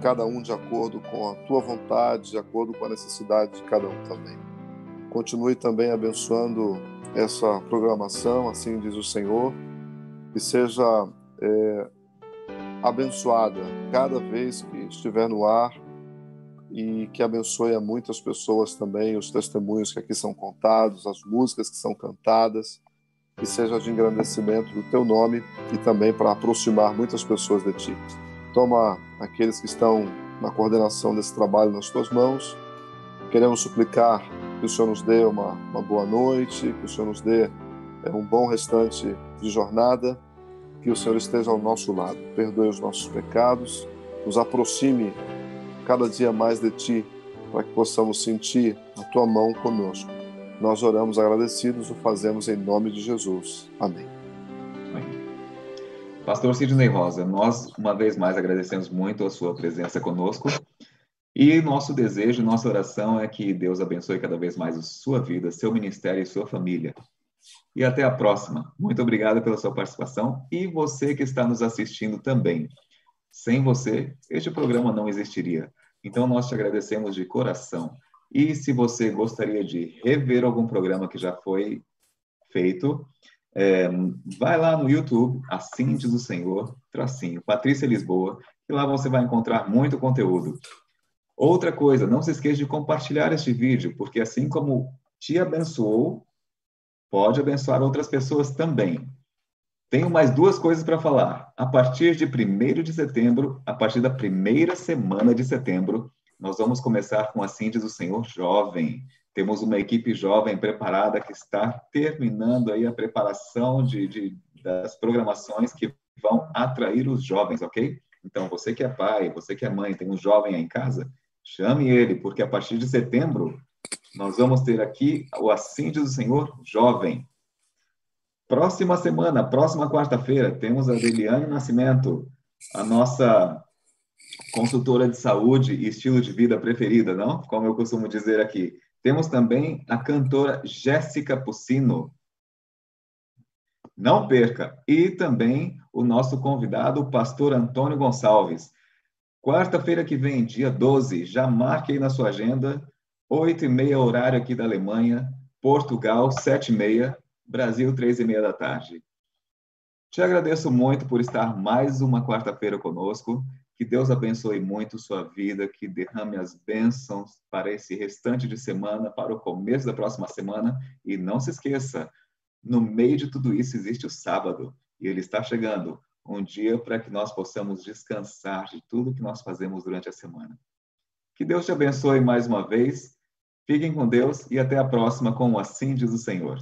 cada um de acordo com a Tua vontade, de acordo com a necessidade de cada um também. Continue também abençoando essa programação, assim diz o Senhor, que seja abençoada cada vez que estiver no ar e que abençoe a muitas pessoas também, os testemunhos que aqui são contados, as músicas que são cantadas, que seja de engrandecimento do Teu nome e também para aproximar muitas pessoas de Ti. Toma aqueles que estão na coordenação desse trabalho nas Tuas mãos. Queremos suplicar que o Senhor nos dê uma boa noite, que o Senhor nos dê um bom restante de jornada, que o Senhor esteja ao nosso lado, perdoe os nossos pecados, nos aproxime cada dia mais de Ti, para que possamos sentir a Tua mão conosco. Nós oramos agradecidos, o fazemos em nome de Jesus. Amém. Pastor Sidney Rosa, nós uma vez mais agradecemos muito a sua presença conosco. E nosso desejo, nossa oração é que Deus abençoe cada vez mais a sua vida, seu ministério e sua família. E até a próxima. Muito obrigado pela sua participação e você que está nos assistindo também. Sem você, este programa não existiria. Então, nós te agradecemos de coração. E se você gostaria de rever algum programa que já foi feito, vai lá no YouTube, Assim Diz o Senhor, Patrícia Lisboa, e lá você vai encontrar muito conteúdo. Outra coisa, não se esqueça de compartilhar este vídeo, porque assim como te abençoou, pode abençoar outras pessoas também. Tenho mais duas coisas para falar. A partir de 1º de setembro, a partir da primeira semana de setembro, nós vamos começar com Assim Diz o Senhor Jovem. Temos uma equipe jovem preparada que está terminando aí a preparação das programações que vão atrair os jovens, ok? Então, você que é pai, você que é mãe, tem um jovem aí em casa, chame ele, porque a partir de setembro nós vamos ter aqui o Assim Diz o Senhor Jovem. Próxima semana, próxima quarta-feira, temos a Deliane Nascimento, a nossa consultora de saúde e estilo de vida preferida, não? Como eu costumo dizer aqui. Temos também a cantora Jéssica Puccino. Não perca! E também o nosso convidado, o pastor Antônio Gonçalves. Quarta-feira que vem, dia 12, já marque aí na sua agenda, 8h30, horário aqui da Alemanha, Portugal, 7h30, Brasil, 3h30 da tarde. Te agradeço muito por estar mais uma quarta-feira conosco. Que Deus abençoe muito sua vida, que derrame as bênçãos para esse restante de semana, para o começo da próxima semana. E não se esqueça, no meio de tudo isso existe o sábado, e ele está chegando. Um dia para que nós possamos descansar de tudo que nós fazemos durante a semana. Que Deus te abençoe mais uma vez. Fiquem com Deus e até a próxima com o Assim Diz o Senhor.